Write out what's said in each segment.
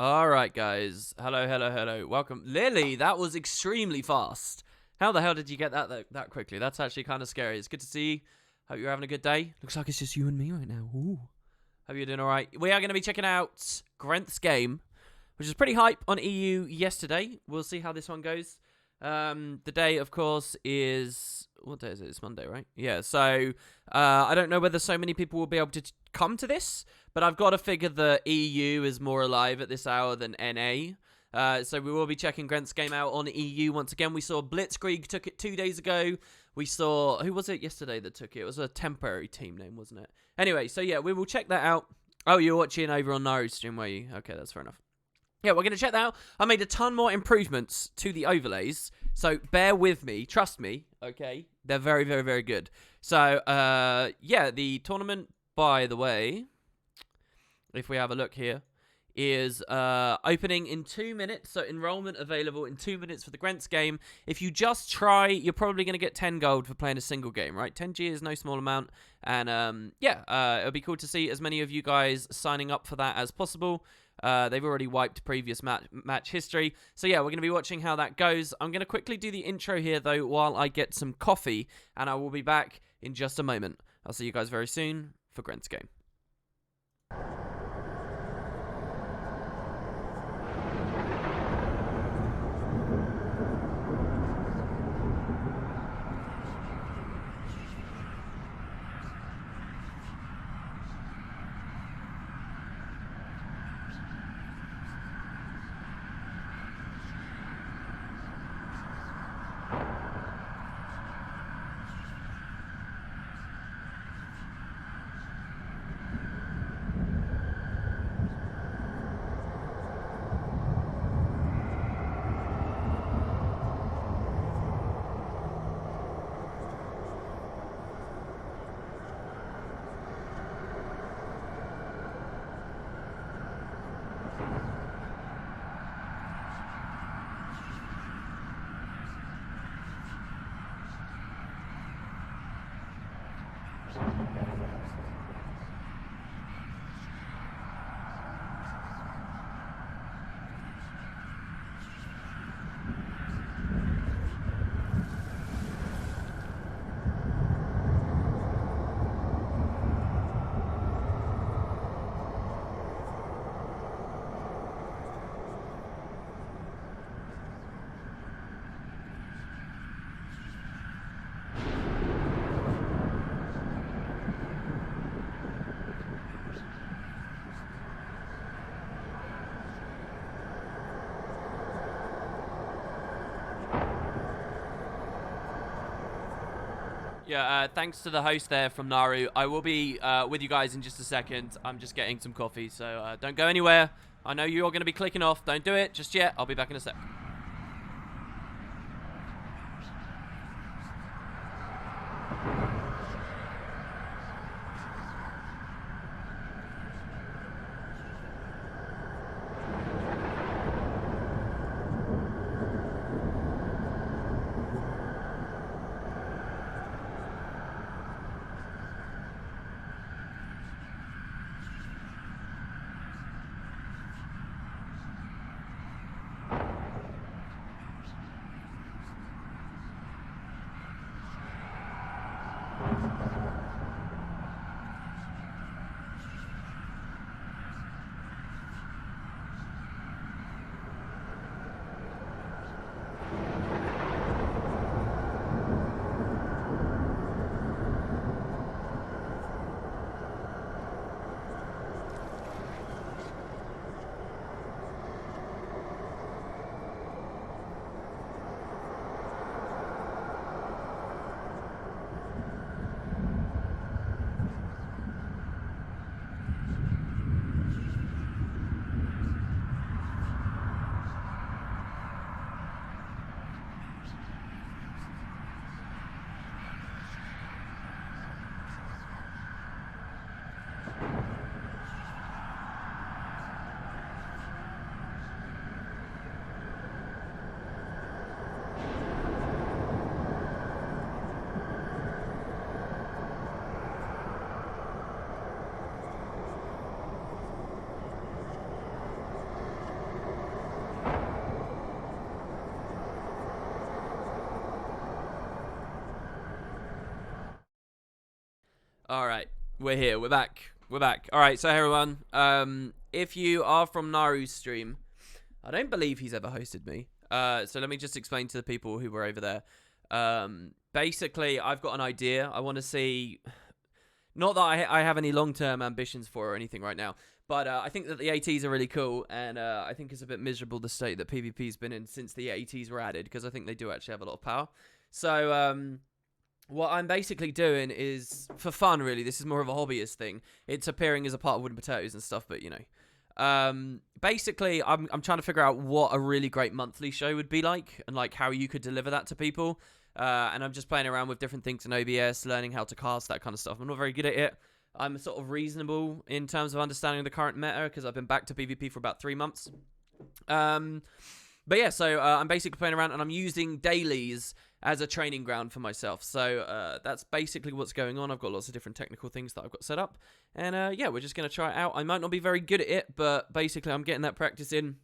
All right, guys. Hello, hello, hello. Welcome. Lily, that was extremely fast. How the hell did you get that quickly? That's actually kind of scary. It's good to see you. Hope you're having a good day. Looks like it's just you and me right now. Ooh. Hope you're doing all right. We are going to be checking out Grenth's game, which is pretty hype on EU yesterday. We'll see how this one goes. The day, of course, is... What day is it? It's Monday, right? Yeah, so I don't know whether so many people will be able to come to this, but I've got to figure the EU is more alive at this hour than NA. So we will be checking Grenth's game out on EU once again. We saw Blitzkrieg took it 2 days ago. We saw... Who was it yesterday that took it? It was a temporary team name, wasn't it? Anyway, so yeah, we will check that out. Oh, you're watching over on Naru's stream, were you? Okay, that's fair enough. Yeah, we're going to check that out. I made a ton more improvements to the overlays, so bear with me. Trust me, okay? They're very, very, very good. So, yeah, the tournament, by the way, if we have a look here, is opening in 2 minutes. So, enrollment available in 2 minutes for the Grenth's game. If you just try, you're probably going to get 10 gold for playing a single game, right? 10G is no small amount. And, yeah, it'll be cool to see as many of you guys signing up for that as possible. They've already wiped previous match history. So, yeah, we're going to be watching how that goes. I'm going to quickly do the intro here, though, while I get some coffee. And I will be back in just a moment. I'll see you guys very soon for Grenth's game. Yeah, thanks to the host there from Naru. I will be with you guys in just a second. I'm just getting some coffee, so don't go anywhere. I know you're going to be clicking off. Don't do it just yet. I'll be back in a sec. All right, we're here. We're back. We're back. All right, so hey everyone. If you are from Naru's stream, I don't believe he's ever hosted me. So let me just explain to the people who were over there. Basically, I've got an idea. I want to see. Not that I have any long-term ambitions for or anything right now, but I think that the ATs are really cool, and I think it's a bit miserable the state that PvP's been in since the ATs were added, because I think they do actually have a lot of power. So what I'm basically doing is, for fun really, this is more of a hobbyist thing. It's appearing as a part of Wooden Potatoes and stuff, but you know. Basically, I'm trying to figure out what a really great monthly show would be like, and like how you could deliver that to people. And I'm just playing around with different things in OBS, learning how to cast, that kind of stuff. I'm not very good at it. I'm sort of reasonable in terms of understanding the current meta, because I've been back to PvP for about 3 months. But yeah, so I'm basically playing around, and I'm using dailies as a training ground for myself. So that's basically what's going on. I've got lots of different technical things that I've got set up. And yeah, we're just going to try it out. I might not be very good at it, but basically I'm getting that practice in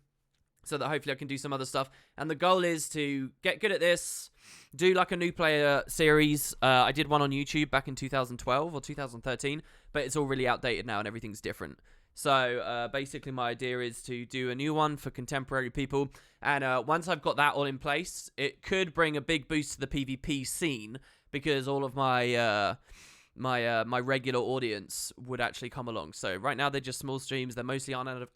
so that hopefully I can do some other stuff. And the goal is to get good at this, do like a new player series. I did one on YouTube back in 2012 or 2013, but it's all really outdated now and everything's different. So basically my idea is to do a new one for contemporary people, and once I've got that all in place, it could bring a big boost to the PvP scene, because all of my my regular audience would actually come along. So right now they're just small streams, they're mostly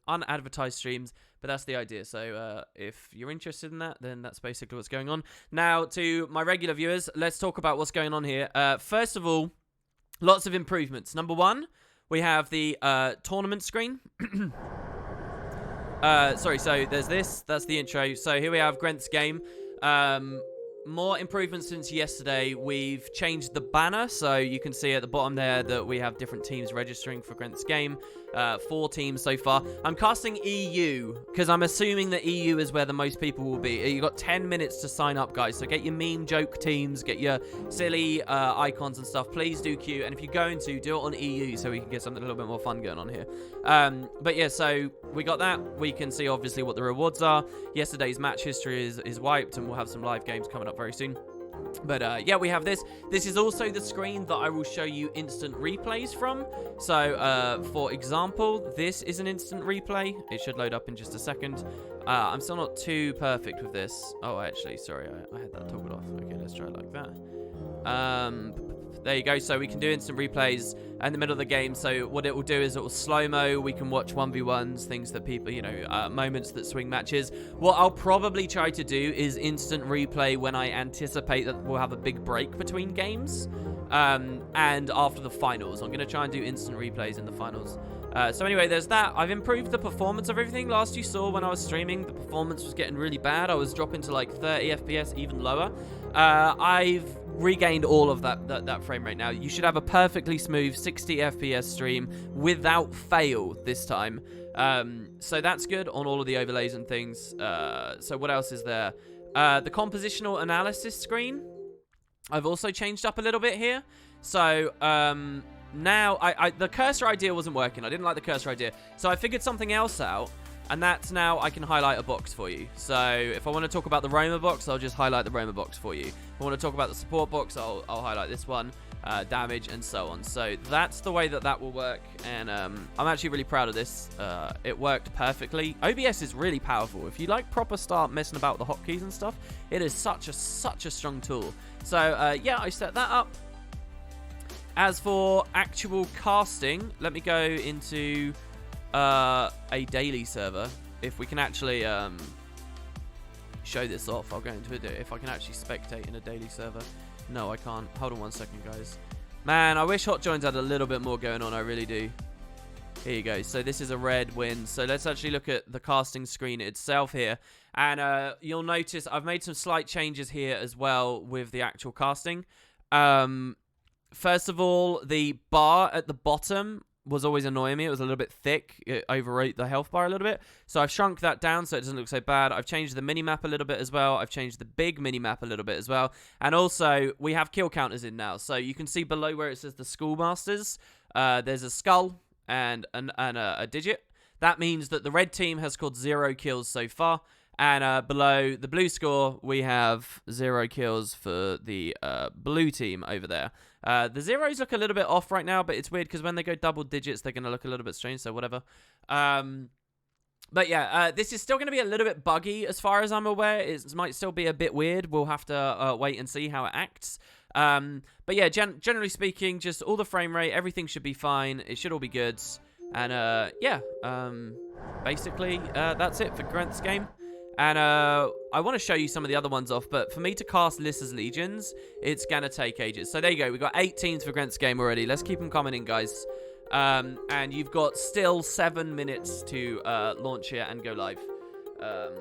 unadvertised streams, but that's the idea. So if you're interested in that, then that's basically what's going on. Now to my regular viewers, let's talk about what's going on here. First of all, lots of improvements. Number one, we have the tournament screen. Sorry, so there's this. That's the intro. So here we have Grenth's game. More improvements since yesterday. We've changed the banner, so you can see at the bottom there that we have different teams registering for Grenth's game. 4 teams so far. I'm casting EU because I'm assuming that EU is where the most people will be. You've got 10 minutes to sign up, guys, so get your meme joke teams, get your silly icons and stuff. Please do queue, and if you're going to, do it on EU so we can get something a little bit more fun going on here. But yeah, so we got that. We can see obviously what the rewards are. Yesterday's match history is wiped, and we'll have some live games coming up very soon. But yeah, we have this. This is also the screen that I will show you instant replays from. So for example, this is an instant replay. It should load up in just a second. I'm still not too perfect with this. Oh, actually, sorry, I had that toggled off. Okay, let's try it like that. There you go. So we can do instant replays in the middle of the game. So what it will do is it will slow-mo. We can watch 1v1s, things that people, you know, moments that swing matches. What I'll probably try to do is instant replay when I anticipate that we'll have a big break between games. And after the finals. I'm going to try and do instant replays in the finals. So anyway, there's that. I've improved the performance of everything. Last you saw when I was streaming, the performance was getting really bad. I was dropping to like 30 FPS, even lower. I've regained all of that frame rate now. You should have a perfectly smooth 60 FPS stream without fail this time. So that's good on all of the overlays and things. So what else is there? The compositional analysis screen, I've also changed up a little bit here. So now the cursor idea wasn't working. I didn't like the cursor idea. So I figured something else out. And that's now I can highlight a box for you. So if I want to talk about the Roma box, I'll just highlight the Roma box for you. If I want to talk about the support box, I'll highlight this one, damage, and so on. So that's the way that will work. And I'm actually really proud of this. It worked perfectly. OBS is really powerful. If you like proper start messing about with the hotkeys and stuff, it is such a strong tool. So yeah, I set that up. As for actual casting, let me go into a daily server. If we can actually show this off, I'll go into it. If I can actually spectate in a daily server. No, I can't. Hold on one second, guys. Man, I wish Hot Joins had a little bit more going on. I really do. Here you go. So this is a red win. So let's actually look at the casting screen itself here. And you'll notice I've made some slight changes here as well with the actual casting. First of all, the bar at the bottom was always annoying me. It was a little bit thick. It overwrote the health bar a little bit. So I've shrunk that down so it doesn't look so bad. I've changed the minimap a little bit as well. I've changed the big minimap a little bit as well. And also, we have kill counters in now. So you can see below where it says the Schoolmasters, there's a skull and a digit. That means that the red team has scored 0 kills so far. And below the blue score, we have 0 kills for the blue team over there. The zeros look a little bit off right now, but it's weird because when they go double digits, they're going to look a little bit strange, so whatever. But yeah, this is still going to be a little bit buggy as far as I'm aware. It might still be a bit weird. We'll have to wait and see how it acts. But yeah, generally speaking, just all the frame rate, everything should be fine. It should all be good. And yeah, basically, that's it for Grenth's game. And I want to show you some of the other ones off, but for me to cast Lissa's Legions, it's going to take ages. So there you go. We've got 8 teams for Grenth's game already. Let's keep them coming in, guys. And you've got still 7 minutes to launch it and go live. So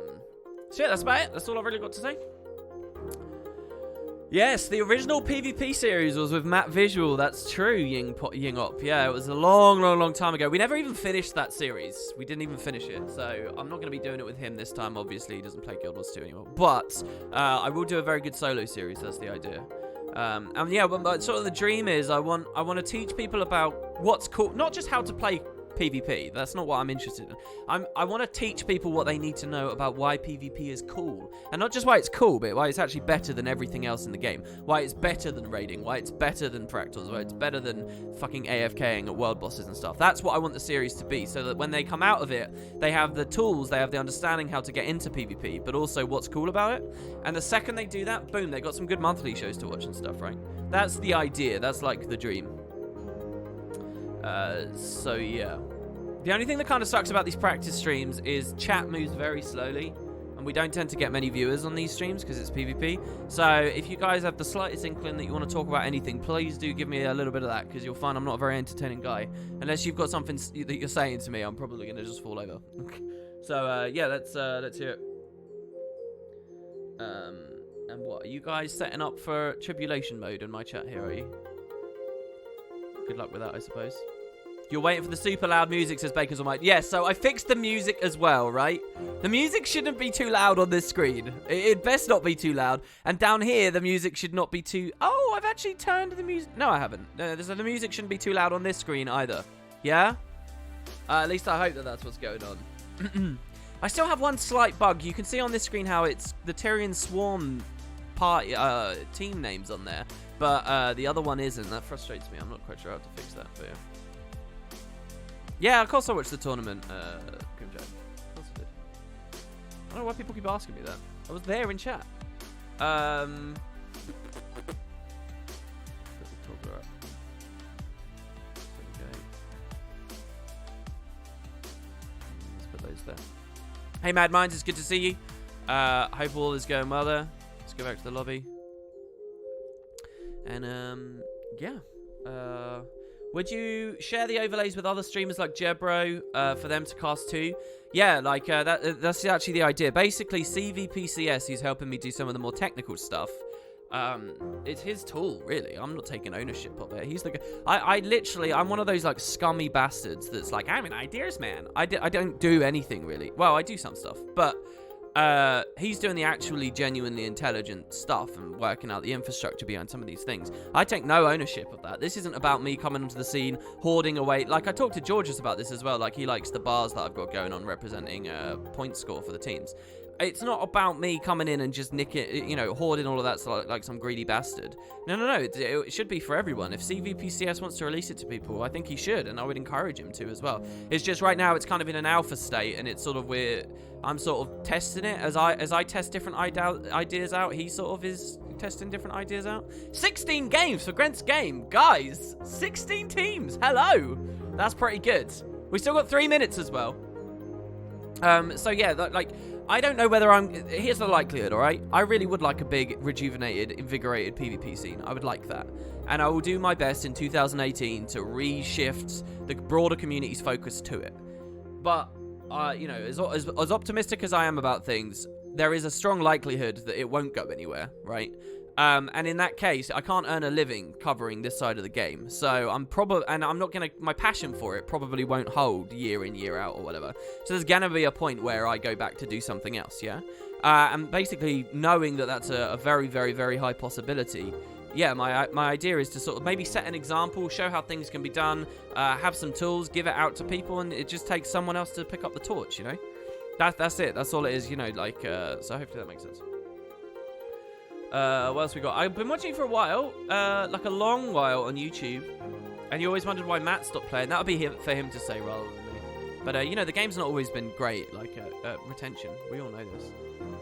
yeah, that's about it. That's all I've really got to say. Yes, the original PvP series was with Matt Visual. That's true, Yingop. Yeah, it was a long time ago. We never even finished that series. We didn't even finish it. So I'm not going to be doing it with him this time, obviously. He doesn't play Guild Wars 2 anymore. But I will do a very good solo series. That's the idea. And yeah, but sort of the dream is I want to teach people about what's cool. Not just how to play PvP. That's not what I'm interested in. I want to teach people what they need to know about why PvP is cool. And not just why it's cool, but why it's actually better than everything else in the game. Why it's better than raiding. Why it's better than fractals. Why it's better than fucking AFKing at world bosses and stuff. That's what I want the series to be. So that when they come out of it, they have the tools, they have the understanding how to get into PvP, but also what's cool about it. And the second they do that, boom, they got some good monthly shows to watch and stuff, right? That's the idea. That's like the dream. So yeah. The only thing that kind of sucks about these practice streams is chat moves very slowly, and we don't tend to get many viewers on these streams because it's PvP. So if you guys have the slightest inkling that you want to talk about anything, please do give me a little bit of that, because you'll find I'm not a very entertaining guy. Unless you've got something that you're saying to me, I'm probably going to just fall over. So yeah, let's hear it. And what, are you guys setting up for tribulation mode in my chat here, are you? Good luck with that, I suppose. You're waiting for the super loud music, says Baker's Almighty. Yes, so I fixed the music as well, right? The music shouldn't be too loud on this screen. It best not be too loud. And down here, the music should not be too... Oh, I've actually turned the music... No, I haven't. So the music shouldn't be too loud on this screen either. Yeah? At least I hope that that's what's going on. I still have one slight bug. You can see on this screen how it's the Tyrion Swarm party, team names on there. But the other one isn't. That frustrates me. I'm not quite sure how to fix that, but yeah. Yeah, of course I watched the tournament, Grimjack. Of course I did. I don't know why people keep asking me that. I was there in chat. Let's put those there. Hey, Mad Minds, it's good to see you. Hope all is going well there. Let's go back to the lobby. And, yeah. Would you share the overlays with other streamers like Jebro for them to cast too? Yeah, like that's actually the idea. Basically, CVPCS, who's helping me do some of the more technical stuff, it's his tool, really. I'm not taking ownership of it. He's the guy. I'm one of those like scummy bastards that's like, I'm an ideas man. I don't do anything really. Well, I do some stuff, but he's doing the actually genuinely intelligent stuff and working out the infrastructure behind some of these things. I take no ownership of that. This isn't about me coming onto the scene, hoarding away. Like, I talked to Georges about this as well. Like, he likes the bars that I've got going on representing point score for the teams. It's not about me coming in and just nicking, hoarding all of that like some greedy bastard. No. It should be for everyone. If CVPCS wants to release it to people, I think he should, and I would encourage him to as well. It's just right now it's kind of in an alpha state, and it's sort of I'm sort of testing it as I test different ideas out. He sort of is testing different ideas out. 16 games for Grenth's game, guys. 16 teams. Hello. That's pretty good. We still got 3 minutes as well. So yeah, like. I don't know whether here's the likelihood, alright? I really would like a big, rejuvenated, invigorated PvP scene. I would like that. And I will do my best in 2018 to reshift the broader community's focus to it. But, as optimistic as I am about things, there is a strong likelihood that it won't go anywhere, right? And in that case, I can't earn a living covering this side of the game. So my passion for it probably won't hold year in, year out or whatever. So there's gonna be a point where I go back to do something else, yeah? And basically knowing that that's a very, very, very high possibility, yeah, my idea is to sort of maybe set an example, show how things can be done, have some tools, give it out to people, and it just takes someone else to pick up the torch, That's it. That's all it is, you know, like, so hopefully that makes sense. What else we got? I've been watching for a while, like a long while on YouTube, and you always wondered why Matt stopped playing. That would be for him to say rather than me. But, you know, the game's not always been great, like, retention. We all know this.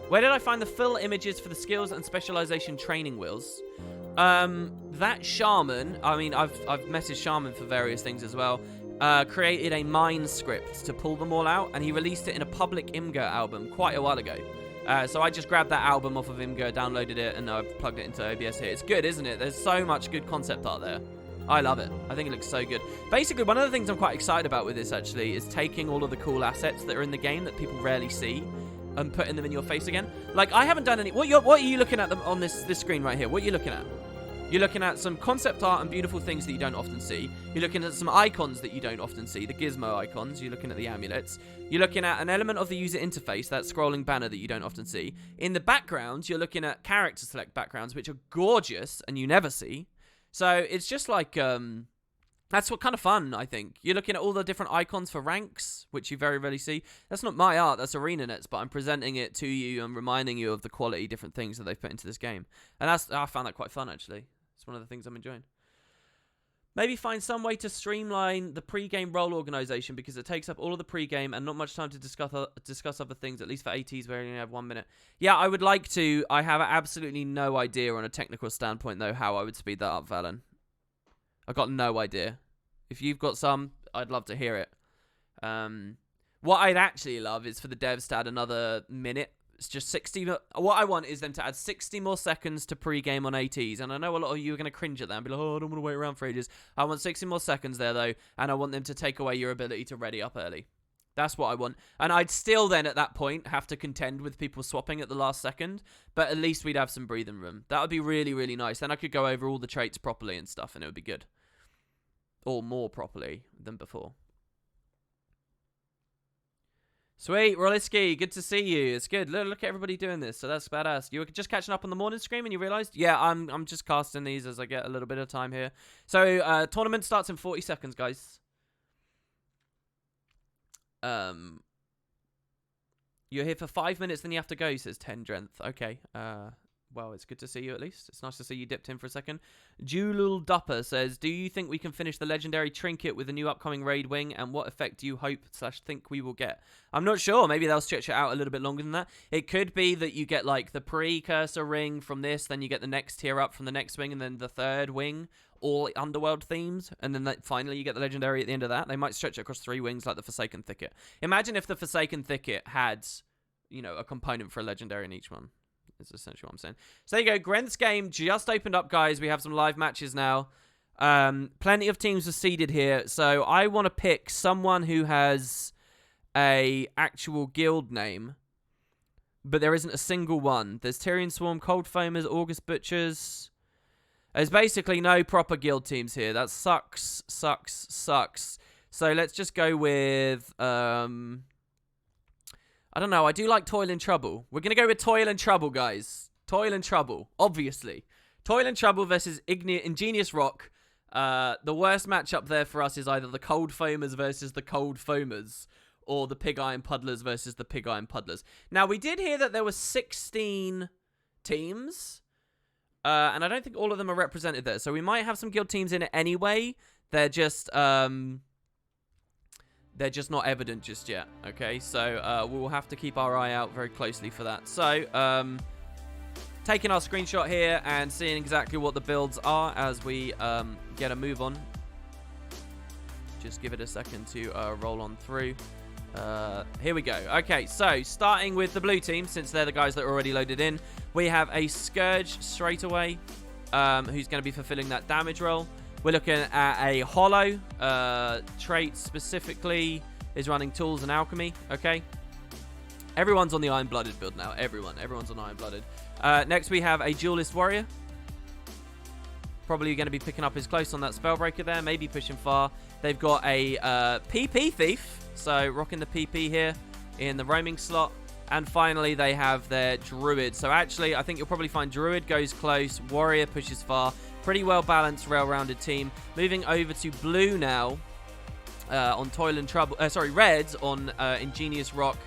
Where did I find the full images for the skills and specialization training wheels? That Shaman, I mean, I've messaged Shaman for various things as well, created a mine script to pull them all out, and he released it in a public Imgur album quite a while ago. So I just grabbed that album off of Imgur, downloaded it, and I've plugged it into OBS here. It's good, isn't it? There's so much good concept art there. I love it. I think it looks so good. Basically, one of the things I'm quite excited about with this, actually, is taking all of the cool assets that are in the game that people rarely see and putting them in your face again. Like, I haven't done any... What are you looking at on this screen right here? What are you looking at? You're looking at some concept art and beautiful things that you don't often see. You're looking at some icons that you don't often see, the gizmo icons. You're looking at the amulets. You're looking at an element of the user interface, that scrolling banner that you don't often see. In the background, you're looking at character select backgrounds, which are gorgeous and you never see. So it's just like, that's what kind of fun, I think. You're looking at all the different icons for ranks, which you very rarely see. That's not my art, that's ArenaNet's, but I'm presenting it to you and reminding you of the quality different things that they've put into this game. And I found that quite fun, actually. It's one of the things I'm enjoying. Maybe find some way to streamline the pre-game role organization, because it takes up all of the pre-game and not much time to discuss other things, at least for ATs where you only have 1 minute. Yeah, I would like to. I have absolutely no idea on a technical standpoint, though, how I would speed that up, Valen. I've got no idea. If you've got some, I'd love to hear it. What I'd actually love is for the devs to add another minute. It's just 60. What I want is them to add 60 more seconds to pre-game on ATs. And I know a lot of you are going to cringe at that and be like, oh, I don't want to wait around for ages. I want 60 more seconds there, though. And I want them to take away your ability to ready up early. That's what I want. And I'd still then, at that point, have to contend with people swapping at the last second. But at least we'd have some breathing room. That would be really, really nice. Then I could go over all the traits properly and stuff, and it would be good. Or more properly than before. Sweet, Rolitsky, good to see you. It's good. Look at everybody doing this, so that's badass. You were just catching up on the morning stream and you realized? Yeah, I'm just casting these as I get a little bit of time here. So, tournament starts in 40 seconds, guys. You're here for 5 minutes, then you have to go, says 10 Grenth. Okay, well, it's good to see you at least. It's nice to see you dipped in for a second. Julul Dupper says, do you think we can finish the legendary trinket with the new upcoming raid wing? And what effect do you hope/think we will get? I'm not sure. Maybe they'll stretch it out a little bit longer than that. It could be that you get like the precursor ring from this, then you get the next tier up from the next wing, and then the third wing, all underworld themed, and then finally you get the legendary at the end of that. They might stretch it across 3 wings like the Forsaken Thicket. Imagine if the Forsaken Thicket had, you know, a component for a legendary in each one. Is essentially what I'm saying. So there you go. Grenth's game just opened up, guys. We have some live matches now. Plenty of teams are seeded here. So I want to pick someone who has a actual guild name, but there isn't a single one. There's Tyrion Swarm, Cold Foamers, August Butchers. There's basically no proper guild teams here. That sucks. So let's just go with... I don't know. I do like Toil and Trouble. We're going to go with Toil and Trouble, guys. Toil and Trouble, obviously. Toil and Trouble versus Ingenious Rock. The worst matchup there for us is either the Cold Foamers versus the Cold Foamers, or the Pig Iron Puddlers versus the Pig Iron Puddlers. Now, we did hear that there were 16 teams, and I don't think all of them are represented there. So we might have some guild teams in it anyway. They're just not evident just yet, okay? So we'll have to keep our eye out very closely for that. So, taking our screenshot here and seeing exactly what the builds are as we get a move on. Just give it a second to roll on through. Here we go. Okay, so starting with the blue team, since they're the guys that are already loaded in, we have a Scourge straight away, who's going to be fulfilling that damage roll. We're looking at a Hollow. Trait specifically is running Tools and Alchemy. Okay. Everyone's on the Iron-Blooded build now. Everyone's on Iron-Blooded. Next, we have a Duelist Warrior. Probably going to be picking up his close on that Spellbreaker there. Maybe pushing far. They've got a PP Thief. So, rocking the PP here in the roaming slot. And finally, they have their Druid. So, actually, I think you'll probably find Druid goes close. Warrior pushes far. Pretty well-balanced, well-rounded team. Moving over to blue now on Toil and Trouble. Sorry, red on Ingenious Rock.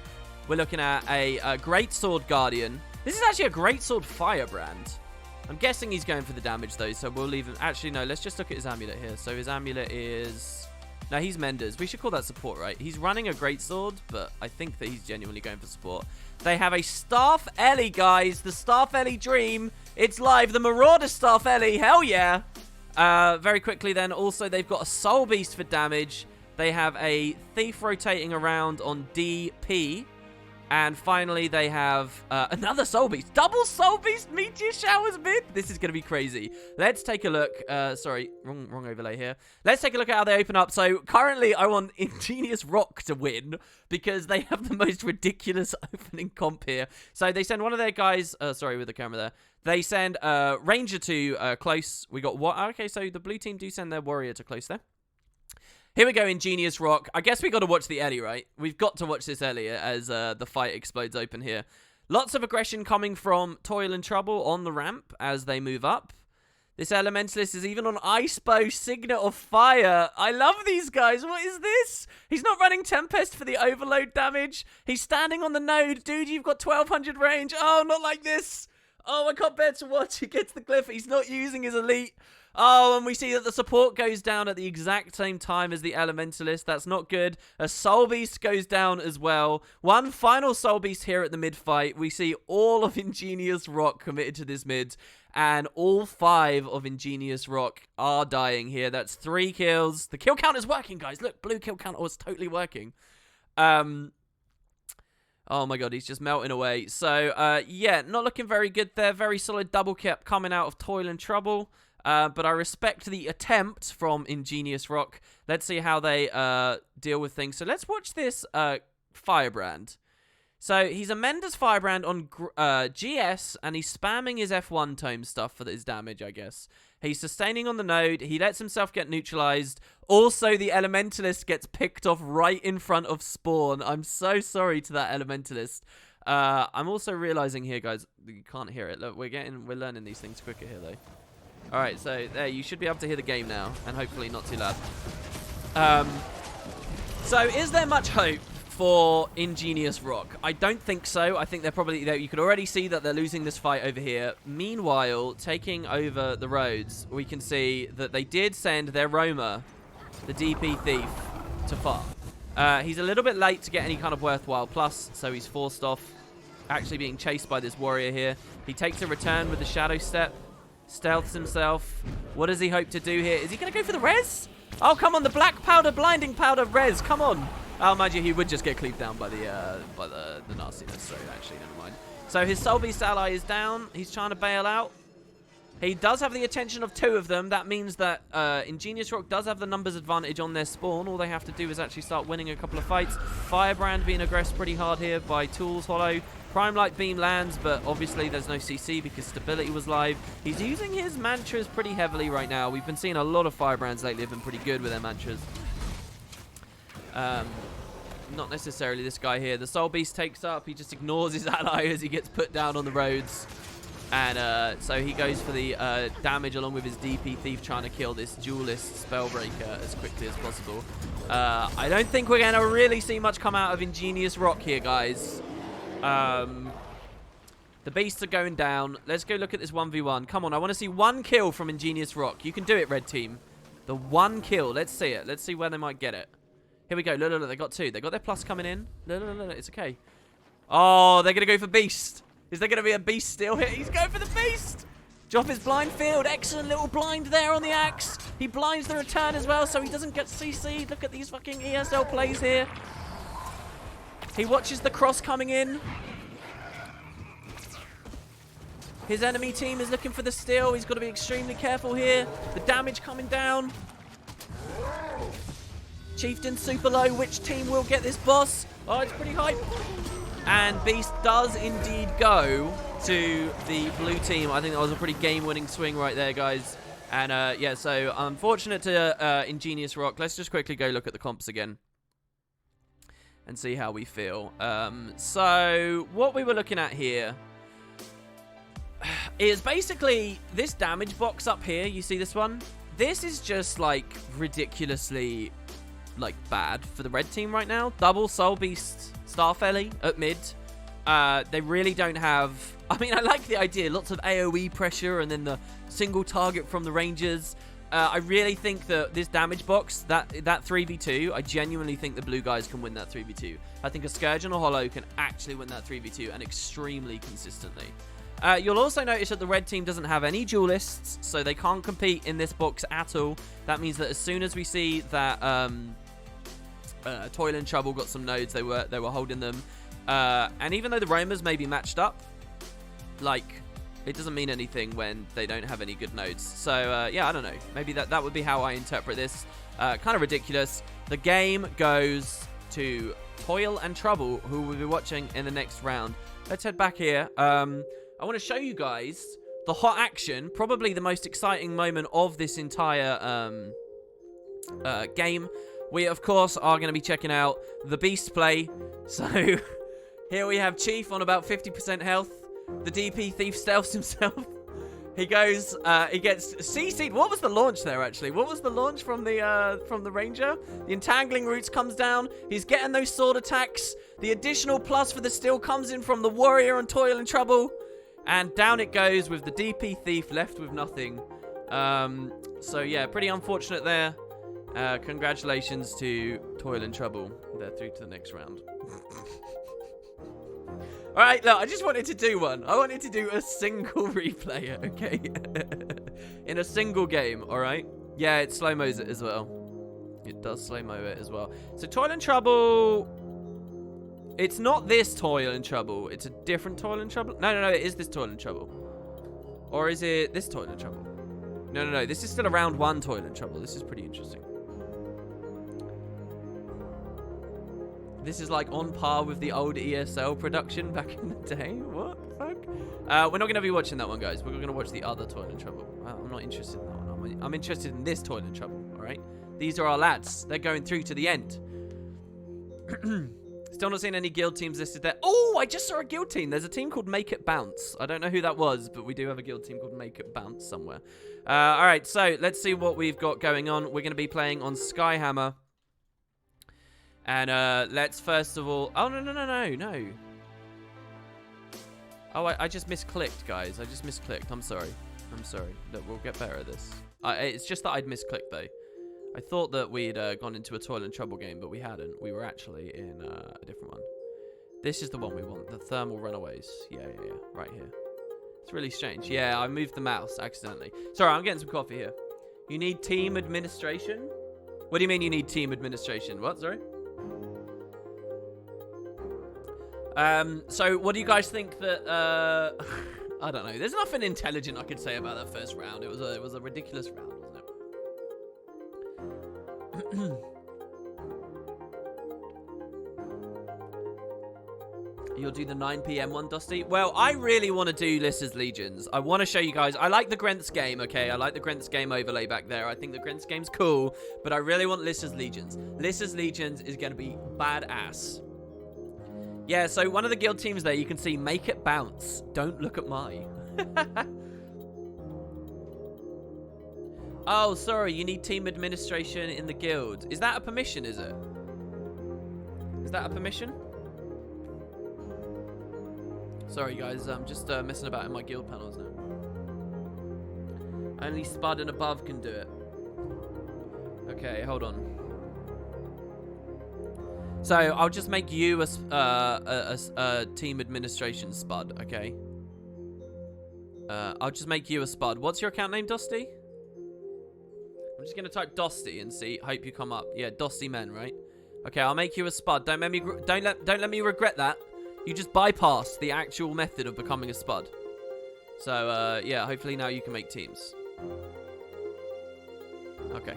We're looking at a Great Sword Guardian. This is actually a Great Sword Firebrand. I'm guessing he's going for the damage, though, so we'll leave him. Actually, no, let's just look at his amulet here. So his amulet is... No, he's Menders. We should call that support, right? He's running a Great Sword, but I think that he's genuinely going for support. They have a Staff Ellie, guys. The Staff Ellie dream. It's live. The Marauder Staff Ellie. Hell yeah. Very quickly, then, also, they've got a Soul Beast for damage. They have a Thief rotating around on DP. And finally, they have another Soul Beast. Double Soul Beast Meteor Showers mid. This is going to be crazy. Let's take a look. Sorry, wrong overlay here. Let's take a look at how they open up. So currently, I want Ingenious Rock to win because they have the most ridiculous opening comp here. So they send one of their guys. Sorry, with the camera there. They send Ranger to close. We got what? Okay, so the blue team do send their Warrior to close there. Here we go, Ingenious Rock. I guess we got to watch the Ellie, right? We've got to watch this Ellie as the fight explodes open here. Lots of aggression coming from Toil and Trouble on the ramp as they move up. This Elementalist is even on Ice Bow, Signet of Fire. I love these guys. What is this? He's not running Tempest for the overload damage. He's standing on the node. Dude, you've got 1200 range. Oh, not like this. Oh, I can't bear to watch. He gets the glyph. He's not using his elite. Oh, and we see that the support goes down at the exact same time as the Elementalist. That's not good. A Soul Beast goes down as well. One final Soul Beast here at the mid fight. We see all of Ingenious Rock committed to this mid. And all 5 of Ingenious Rock are dying here. That's 3 kills. The kill count is working, guys. Look, blue kill count was totally working. Oh my god, he's just melting away. So, yeah, not looking very good there. Very solid double cap coming out of Toil and Trouble. But I respect the attempt from Ingenious Rock. Let's see how they deal with things. So let's watch this Firebrand. So he's a Mender's Firebrand on GS, and he's spamming his F1 tome stuff for his damage, I guess. He's sustaining on the node. He lets himself get neutralized. Also, the Elementalist gets picked off right in front of Spawn. I'm so sorry to that Elementalist. I'm also realizing here, guys, you can't hear it. Look, we're learning these things quicker here, though. All right, so there, you should be able to hear the game now, and hopefully not too loud. So is there much hope for Ingenious Rock? I don't think so. I think they're probably... You could already see that they're losing this fight over here. Meanwhile, taking over the roads, we can see that they did send their roamer, the DP Thief, to far. He's a little bit late to get any kind of worthwhile plus, so he's forced off actually being chased by this warrior here. He takes a return with the Shadow Step. Stealths himself. What does he hope to do here? Is he going to go for the res? Oh, come on. The black powder, blinding powder res. Come on. Oh, mind you, he would just get cleaved down by the nastiness. So, actually, never mind. So, his Soul Beast ally is down. He's trying to bail out. He does have the attention of 2 of them. That means that Ingenious Rock does have the numbers advantage on their spawn. All they have to do is actually start winning a couple of fights. Firebrand being aggressed pretty hard here by Tools Hollow. Prime Light Beam lands, but obviously there's no CC because stability was live. He's using his mantras pretty heavily right now. We've been seeing a lot of Firebrands lately have been pretty good with their mantras. Not necessarily this guy here. The Soul Beast takes up. He just ignores his ally as he gets put down on the roads. And so he goes for the damage along with his DP Thief, trying to kill this Duelist Spellbreaker as quickly as possible. I don't think we're going to really see much come out of Ingenious Rock here, guys. The beasts are going down. Let's go look at this 1v1. Come on, I want to see 1 kill from Ingenious Rock. You can do it, red team. The 1 kill. Let's see it. Let's see where they might get it. Here we go. Look, look, look. They got 2. They got their plus coming in. Look, look, look, look. It's okay. Oh, they're going to go for beast. Is there going to be a beast still here? He's going for the beast. Drop his blind field. Excellent little blind there on the axe. He blinds the return as well, so he doesn't get CC'd. Look at these fucking ESL plays here. He watches the cross coming in. His enemy team is looking for the steal. He's got to be extremely careful here. The damage coming down. Chieftain super low. Which team will get this boss? Oh, it's pretty high. And Beast does indeed go to the blue team. I think that was a pretty game-winning swing right there, guys. And yeah, so unfortunate to Ingenious Rock. Let's just quickly go look at the comps again and see how we feel. So what we were looking at here is basically this damage box up here. You see this one? This is just like ridiculously like bad for the red team right now. Double Soul Beast Starfelly at mid. They really don't have... I mean, I like the idea. Lots of AoE pressure and then the single target from the Rangers. I really think that this damage box, that 3v2, I genuinely think the blue guys can win that 3v2. I think a Scourge and a Hollow can actually win that 3v2 and extremely consistently. You'll also notice that the red team doesn't have any duelists, so they can't compete in this box at all. That means that as soon as we see that Toil and Trouble got some nodes, they were holding them. And even though the roamers may be matched up, like, it doesn't mean anything when they don't have any good nodes. So, yeah, I don't know. Maybe that would be how I interpret this. Kind of ridiculous. The game goes to Toil and Trouble, who we'll be watching in the next round. Let's head back here. I want to show you guys the hot action, probably the most exciting moment of this entire game. We, of course, are going to be checking out the Beast play. So, here we have Chief on about 50% health. The DP Thief stealths himself. He goes, he gets CC'd. What was the launch there, actually? What was the launch from the Ranger? The Entangling Roots comes down. He's getting those sword attacks. The additional plus for the steal comes in from the Warrior and Toil and Trouble. And down it goes with the DP Thief left with nothing. So, yeah, pretty unfortunate there. Congratulations to Toil and Trouble. They're through to the next round. Alright, look, I just wanted to do one. I wanted to do a single replay, okay? In a single game, alright? Yeah, it slow-mos it as well. It does slow-mo it as well. So, Toil and Trouble... It's not this Toil and Trouble. It's a different Toil and Trouble. No, it is this Toil and Trouble. Or is it this Toil and Trouble? No. This is still a round 1 Toil and Trouble. This is pretty interesting. This is like on par with the old ESL production back in the day. What the fuck? We're not going to be watching that one, guys. We're going to watch the other Toil and Trouble. I'm not interested in that one. I'm interested in this Toil and Trouble, all right? These are our lads. They're going through to the end. Still not seeing any guild teams listed there. Oh, I just saw a guild team. There's a team called Make It Bounce. I don't know who that was, but we do have a guild team called Make It Bounce somewhere. All right, so let's see what we've got going on. We're going to be playing on Skyhammer. And let's first of all... Oh, no. Oh, I just misclicked, guys. I just misclicked. I'm sorry. Look, we'll get better at this. It's just that I'd misclicked, though. I thought that we'd gone into a Toil and Trouble game, but we hadn't. We were actually in a different one. This is the one we want. The Thermal Runaways. Yeah. Right here. It's really strange. Yeah, I moved the mouse accidentally. Sorry, I'm getting some coffee here. You need team administration? What do you mean you need team administration? What? Sorry? So what do you guys think that, I don't know. There's nothing intelligent I could say about that first round. It was a ridiculous round, wasn't it? You'll do the 9 PM one, Dusty? Well, I really want to do Lissa's Legions. I want to show you guys. I like the Grenth's game, okay? I like the Grenth's game overlay back there. I think the Grenth's game's cool, but I really want Lissa's Legions. Lissa's Legions is going to be badass. Yeah, so one of the guild teams there, you can see Make It Bounce. Don't look at my. Oh, sorry, you need team administration in the guild. Is that a permission, is it? Is that a permission? Sorry, guys, I'm just messing about in my guild panels now. Only Spud and above can do it. Okay, hold on. So, I'll just make you a team administration Spud, okay? I'll just make you a Spud. What's your account name, Dusty? I'm just going to type Dusty and see. Hope you come up. Yeah, Dusty Men, right? Okay, I'll make you a Spud. Don't let me regret that. You just bypass the actual method of becoming a Spud. So, yeah, hopefully now you can make teams. Okay.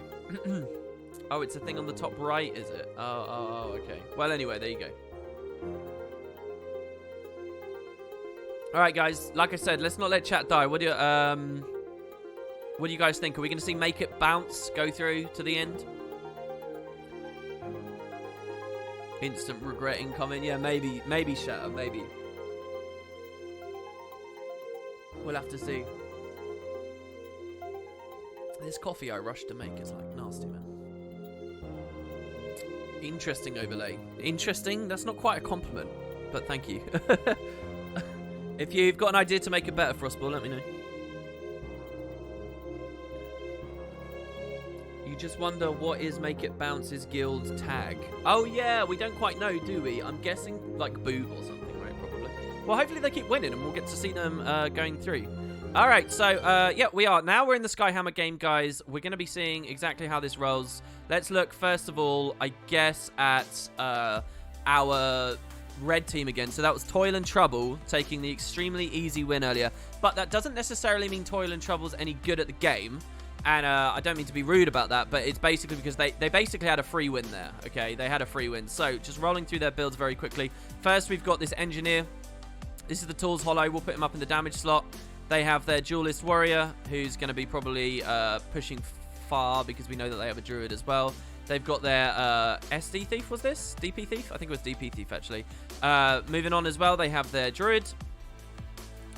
Oh, it's a thing on the top right, is it? Oh, okay. Well, anyway, there you go. All right, guys. Like I said, let's not let chat die. What do you guys think? Are we going to see Make It Bounce go through to the end? Instant regret incoming. Yeah, maybe Shatter, maybe. We'll have to see. This coffee I rushed to make is like nasty, man. Interesting overlay. Interesting? That's not quite a compliment, but thank you. If you've got an idea to make it better, Frostball, let me know. You just wonder what is Make It Bounce's guild tag. Oh yeah, we don't quite know, do we? I'm guessing like boot or something, right? Probably. Well, hopefully they keep winning and we'll get to see them going through. All right, so yeah, we are. Now we're in the Skyhammer game, guys. We're going to be seeing exactly how this rolls. Let's look, first of all, I guess, at our red team again. So that was Toil and Trouble taking the extremely easy win earlier. But that doesn't necessarily mean Toil and Trouble's any good at the game. And I don't mean to be rude about that, but it's basically because they basically had a free win there, okay? They had a free win. So just rolling through their builds very quickly. First, we've got this Engineer. This is the Tools Hollow. We'll put him up in the damage slot. They have their Duelist Warrior, who's going to be probably pushing far because we know that they have a Druid as well. They've got their SD Thief, was this? DP Thief? I think it was DP Thief, actually. Moving on as well, they have their Druid,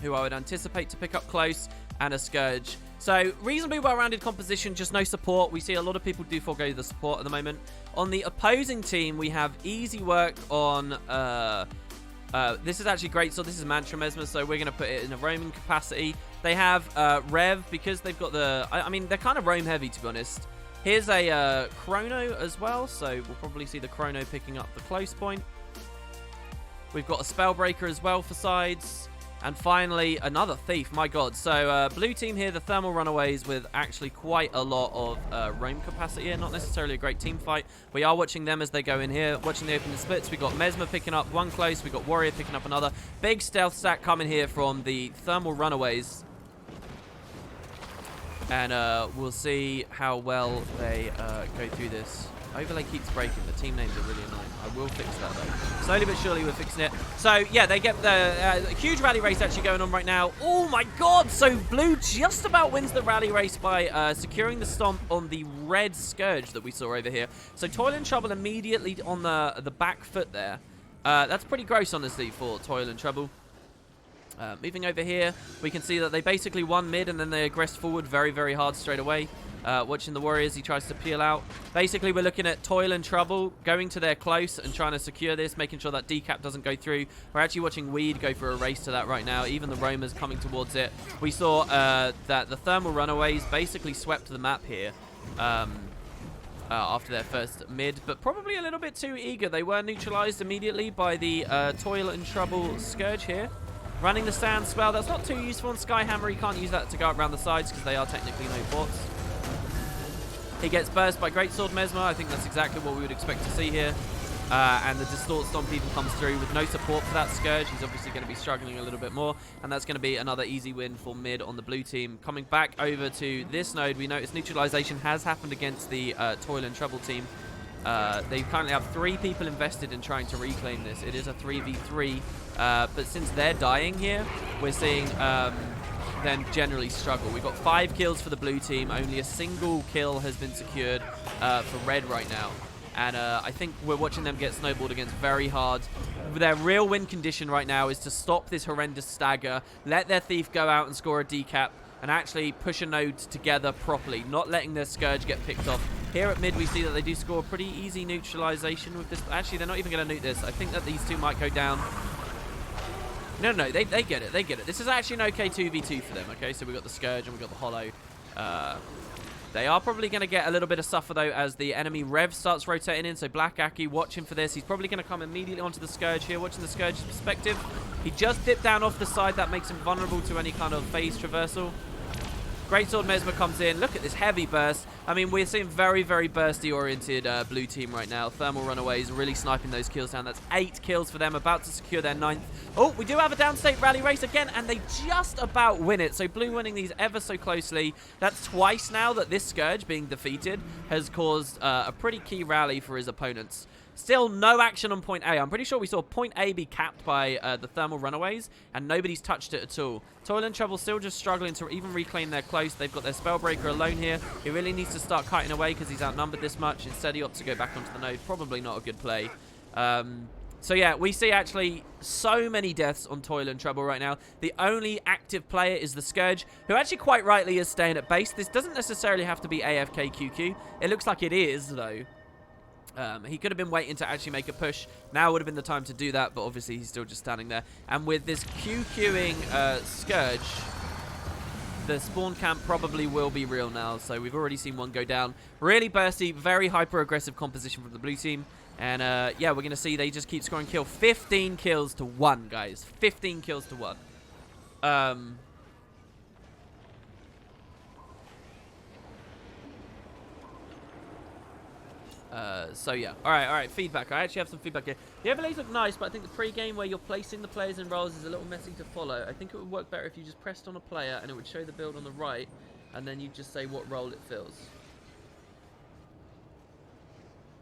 who I would anticipate to pick up close, and a Scourge. So, reasonably well-rounded composition, just no support. We see a lot of people do forego the support at the moment. On the opposing team, we have easy work on... this is actually great. So, this is Mantra Mesmer, so we're going to put it in a roaming capacity. They have Rev, because they've got the... I mean, they're kind of roam-heavy, to be honest. Here's a Chrono as well, so we'll probably see the Chrono picking up the close point. We've got a Spellbreaker as well for sides. And finally, another Thief, my god. So, blue team here, the Thermal Runaways, with actually quite a lot of roam capacity here. Not necessarily a great team fight. We are watching them as they go in here, watching the opening splits. We got Mesmer picking up one close. We got Warrior picking up another. Big stealth stack coming here from the Thermal Runaways. And we'll see how well they go through this. Overlay keeps breaking. The team names are really annoying. I will fix that, though. Slowly but surely, we're fixing it. So, yeah, they get the huge rally race actually going on right now. Oh, my God. So, blue just about wins the rally race by securing the stomp on the red Scourge that we saw over here. So, Toil and Trouble immediately on the back foot there. That's pretty gross, honestly, for Toil and Trouble. Moving over here, we can see that they basically won mid and then they aggressed forward very, very hard straight away. Watching the Warriors, he tries to peel out. Basically, we're looking at Toil and Trouble, going to their close and trying to secure this, making sure that decap doesn't go through. We're actually watching Weed go for a race to that right now. Even the Roamers coming towards it. We saw that the Thermal Runaways basically swept the map here after their first mid, but probably a little bit too eager. They were neutralized immediately by the Toil and Trouble Scourge here. Running the Sand Spell, that's not too useful on Skyhammer. You can't use that to go around the sides because they are technically no bots. He gets burst by Greatsword Mesmer. I think that's exactly what we would expect to see here. And the Distort Stomp even comes through with no support for that Scourge. He's obviously going to be struggling a little bit more. And that's going to be another easy win for mid on the blue team. Coming back over to this node, we notice neutralization has happened against the Toil and Trouble team. They currently have 3 people invested in trying to reclaim this. It is a 3v3. But since they're dying here, we're seeing them generally struggle. We've got 5 kills for the blue team. Only a single kill has been secured for red right now. And I think we're watching them get snowballed against very hard. Their real win condition right now is to stop this horrendous stagger, let their Thief go out and score a decap, and actually push a node together properly, not letting their Scourge get picked off. Here at mid, we see that they do score a pretty easy neutralization with this. Actually, they're not even going to nuke this. I think that these two might go down. No, they get it. They get it. This is actually an okay 2v2 for them, okay? So we've got the Scourge and we've got the Hollow. They are probably going to get a little bit of suffer, though, as the enemy Rev starts rotating in. So Black Aki watching for this. He's probably going to come immediately onto the Scourge here, watching the Scourge's perspective. He just dipped down off the side. That makes him vulnerable to any kind of phase traversal. Greatsword Mesmer comes in. Look at this heavy burst. I mean, we're seeing very, very bursty-oriented blue team right now. Thermal Runaways really sniping those kills down. That's 8 kills for them, about to secure their 9th. Oh, we do have a downstate rally race again, and they just about win it. So blue winning these ever so closely. That's twice now that this Scourge being defeated has caused a pretty key rally for his opponents. Still no action on point A. I'm pretty sure we saw point A be capped by the Thermal Runaways, and nobody's touched it at all. Toil and Trouble still just struggling to even reclaim their close. They've got their Spellbreaker alone here. He really needs to start cutting away because he's outnumbered this much. Instead, he opts to go back onto the node. Probably not a good play. So yeah, we see actually so many deaths on Toil and Trouble right now. The only active player is the Scourge, who actually quite rightly is staying at base. This doesn't necessarily have to be AFK QQ. It looks like it is, though. He could have been waiting to actually make a push. Now would have been the time to do that, but obviously he's still just standing there. And with this QQing Scourge, the spawn camp probably will be real now. So we've already seen one go down. Really bursty, very hyper-aggressive composition from the blue team. And yeah, we're going to see they just keep scoring kill. 15 kills to 1, guys. 15 kills to 1. So yeah, all right, feedback. I actually have some feedback here. The overlays look nice, but I think the pre-game where you're placing the players in roles is a little messy to follow. I think it would work better if you just pressed on a player and it would show the build on the right, and then you just say what role it fills.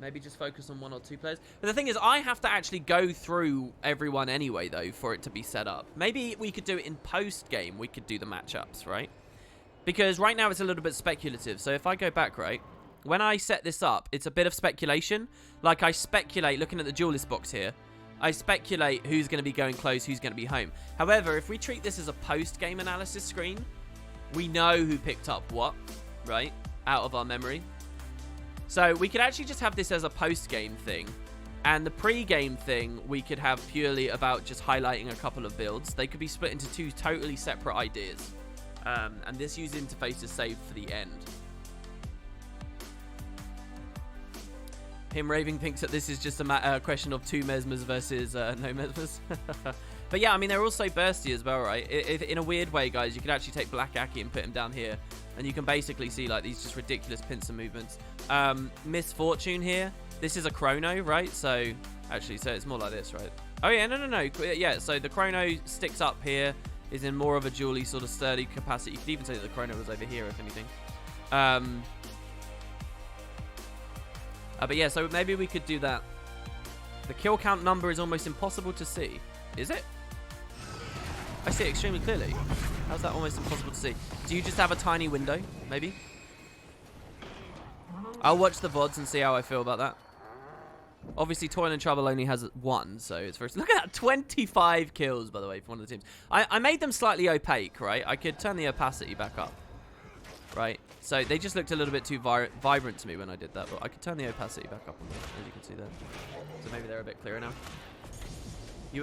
Maybe just focus on 1 or 2 players. But the thing is, I have to actually go through everyone anyway, though, for it to be set up. Maybe we could do it in post-game. We could do the matchups, right? Because right now it's a little bit speculative. So if I go back, right, when I set this up, it's a bit of speculation. Like, I speculate, looking at the duelist box here, I speculate who's going to be going close, who's going to be home. However, if we treat this as a post-game analysis screen, we know who picked up what, right, out of our memory. So we could actually just have this as a post-game thing. And the pre-game thing, we could have purely about just highlighting a couple of builds. They could be split into 2 totally separate ideas. And this user interface is saved for the end. Him raving thinks that this is just a question of 2 mesmers versus no mesmers. But yeah, I mean, they're also bursty as well, right? In a weird way, guys, you could actually take Black Aki and put him down here. And you can basically see, like, these just ridiculous pincer movements. Misfortune here. This is a chrono, right? So, actually, so it's more like this, right? Oh, yeah, no. Yeah, so the chrono sticks up here, is in more of a dually sort of sturdy capacity. You could even say that the chrono was over here, if anything. But yeah, so maybe we could do that. The kill count number is almost impossible to see. Is it? I see it extremely clearly. How's that almost impossible to see? Do you just have a tiny window, maybe? I'll watch the VODs and see how I feel about that. Obviously, Toil and Trouble only has 1, so it's first. Look at that, 25 kills, by the way, for one of the teams. I made them slightly opaque, right? I could turn the opacity back up, right? So they just looked a little bit too vibrant to me when I did that, but I could turn the opacity back up on them, as you can see there. So maybe they're a bit clearer now.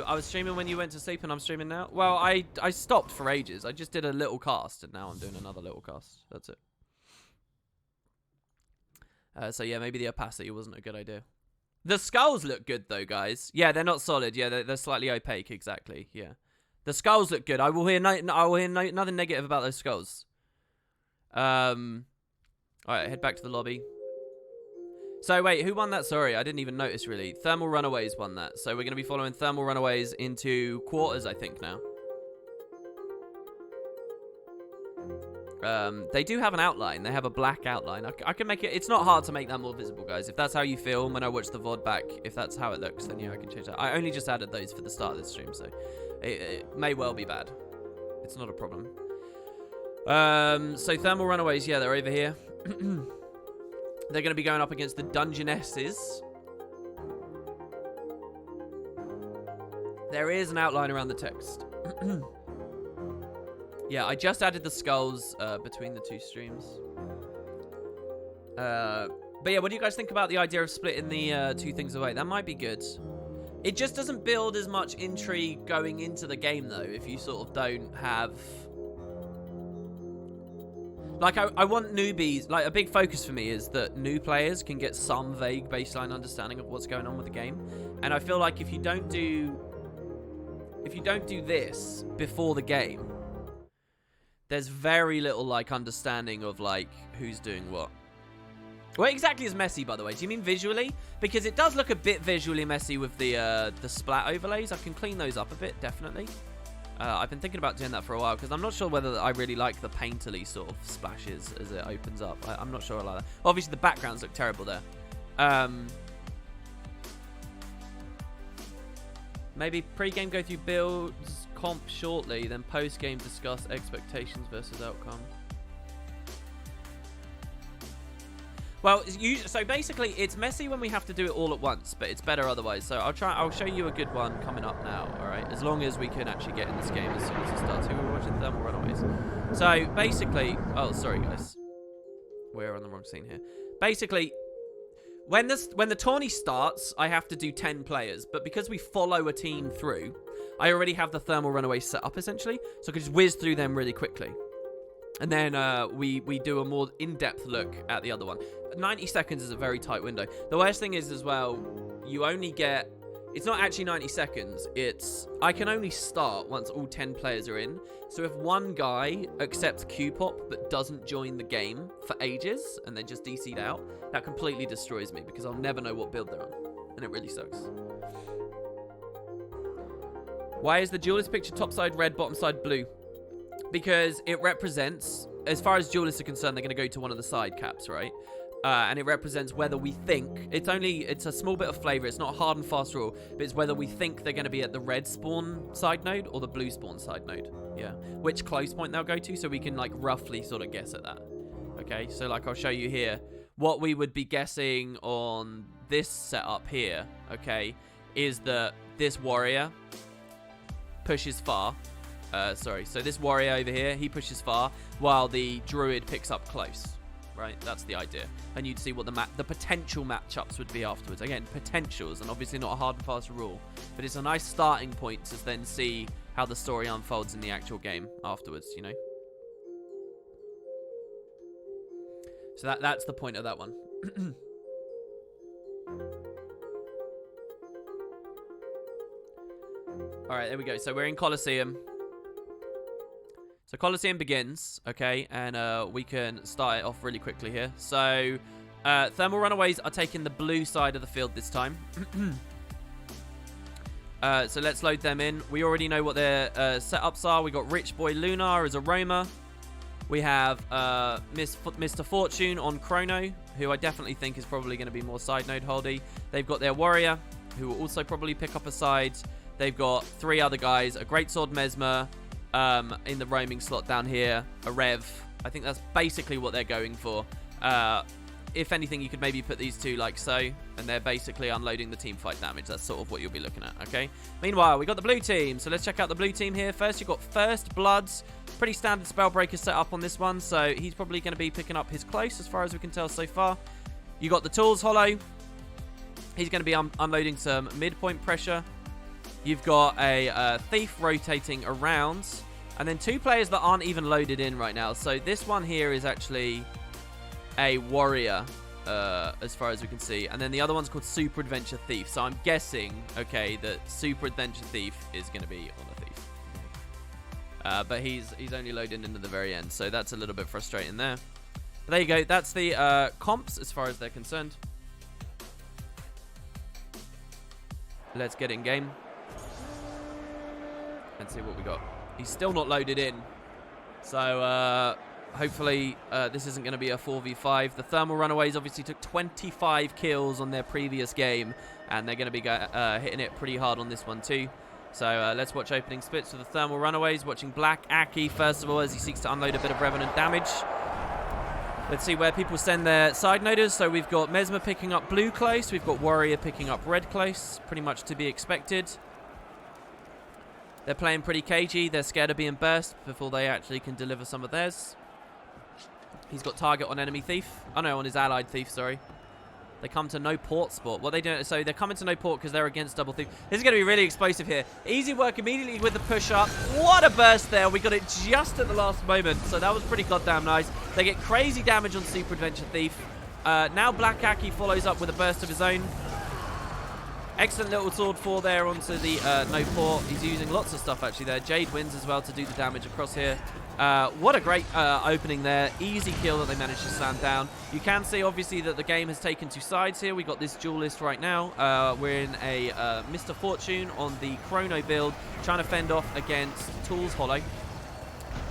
I was streaming when you went to sleep, and I'm streaming now? Well, I stopped for ages. I just did a little cast, and now I'm doing another little cast. That's it. So yeah, maybe the opacity wasn't a good idea. The skulls look good, though, guys. Yeah, they're not solid. Yeah, they're slightly opaque, exactly. Yeah. The skulls look good. I will hear nothing negative about those skulls. Alright, head back to the lobby. So wait, who won that? Sorry, I didn't even notice really. Thermal Runaways won that. So we're going to be following Thermal Runaways into quarters, I think, now. They do have an outline. They have a black outline. I can make it. It's not hard to make that more visible, guys. If that's how you feel when I watch the VOD back, if that's how it looks, then yeah, I can change that. I only just added those for the start of this stream, so it may well be bad. It's not a problem. So Thermal Runaways, yeah, they're over here. They're going to be going up against the Dungeonesses. There is an outline around the text. Yeah, I just added the skulls between the 2 streams. But yeah, what do you guys think about the idea of splitting the 2 things away? That might be good. It just doesn't build as much intrigue going into the game, though, if you sort of don't have... Like, I want newbies... Like, a big focus for me is that new players can get some vague baseline understanding of what's going on with the game. And I feel like if you don't do this before the game, there's very little, like, understanding of, like, who's doing what. What exactly is messy, by the way? Do you mean visually? Because it does look a bit visually messy with the splat overlays. I can clean those up a bit, definitely. I've been thinking about doing that for a while because I'm not sure whether I really like the painterly sort of splashes as it opens up. I'm not sure I like that. Obviously, the backgrounds look terrible there. Maybe pre-game go through builds, comp shortly, then post-game discuss expectations versus outcome. Well, so basically, it's messy when we have to do it all at once, but it's better otherwise. So I'll show you a good one coming up now, all right? As long as we can actually get in this game as soon as it starts. Who are watching Thermal Runaways? So basically, oh, sorry guys, we're on the wrong scene here. Basically, When the tourney starts, I have to do 10 players, but because we follow a team through, I already have the thermal runaways set up essentially, so I can just whiz through them really quickly. And then we do a more in-depth look at the other one. 90 seconds is a very tight window. The worst thing is as well, you only get... It's not actually 90 seconds. It's... I can only start once all 10 players are in. So if one guy accepts Q-pop but doesn't join the game for ages and then just DC'd out, that completely destroys me because I'll never know what build they're on. And it really sucks. Why is the duelist picture top side red, bottom side blue? Because it represents, as far as duelists are concerned, they're going to go to one of the side caps, right? And it represents whether we think, it's a small bit of flavor, it's not a hard and fast rule, but it's whether we think they're going to be at the red spawn side node or the blue spawn side node. Yeah. Which close point they'll go to, so we can like roughly sort of guess at that. Okay, so like I'll show you here, what we would be guessing on this setup here, okay, is that this warrior pushes far. So this warrior over here, he pushes far, while the druid picks up close. Right, that's the idea. And you'd see what the potential matchups would be afterwards. Again, potentials, and obviously not a hard and fast rule. But it's a nice starting point to then see how the story unfolds in the actual game afterwards, you know? So that's the point of that one. Alright, there we go. So we're in Colosseum. So Colosseum begins, okay, and we can start it off really quickly here. So thermal runaways are taking the blue side of the field this time. So let's load them in. We already know what their setups are. We got Rich Boy Lunar as a roamer. We have Mr. Fortune on Chrono, who I definitely think is probably going to be more side node holdy. They've got their warrior, who will also probably pick up a side. They've got 3 other guys, a Greatsword Mesmer, in the roaming slot down here, a Rev. I think that's basically what they're going for. If anything, you could maybe put these two like so, and they're basically unloading the team fight damage. That's sort of what you'll be looking at, okay? Meanwhile, we got the blue team, so let's check out the blue team here. First, you've got First Bloods. Pretty standard Spellbreaker setup on this one, so he's probably going to be picking up his close as far as we can tell so far. You got the Tools Hollow. He's going to be unloading some midpoint pressure. You've got a Thief rotating around, and then 2 players that aren't even loaded in right now. So this one here is actually a Warrior, as far as we can see. And then the other one's called Super Adventure Thief. So I'm guessing, okay, that Super Adventure Thief is going to be on a Thief. But he's only loading into the very end, so that's a little bit frustrating there. But there you go. That's the comps as far as they're concerned. Let's get in game. And see what we got. He's still not loaded in. So, hopefully, this isn't going to be a 4v5. The Thermal Runaways obviously took 25 kills on their previous game. And they're going to be hitting it pretty hard on this one too. So, let's watch opening splits for the Thermal Runaways. Watching Black Aki, first of all, as he seeks to unload a bit of Revenant damage. Let's see where people send their side noders. So, we've got Mesmer picking up blue close. We've got Warrior picking up red close. Pretty much to be expected. They're playing pretty cagey. They're scared of being burst before they actually can deliver some of theirs. He's got target on enemy thief. Oh no, on his allied thief, sorry. They come to no port spot. What they do, so they're coming to no port because they're against double thief. This is going to be really explosive here. Easy work immediately with the push up. What a burst there. We got it just at the last moment. So that was pretty goddamn nice. They get crazy damage on Super Adventure Thief. Now Black Aki follows up with a burst of his own. Excellent little sword 4 there onto the no port. He's using lots of stuff actually there. Jade wins as well to do the damage across here. What a great opening there. Easy kill that they managed to slam down. You can see obviously that the game has taken 2 sides here. We got this duelist right now. We're in a Mr. Fortune on the Chrono build, trying to fend off against Tools Hollow.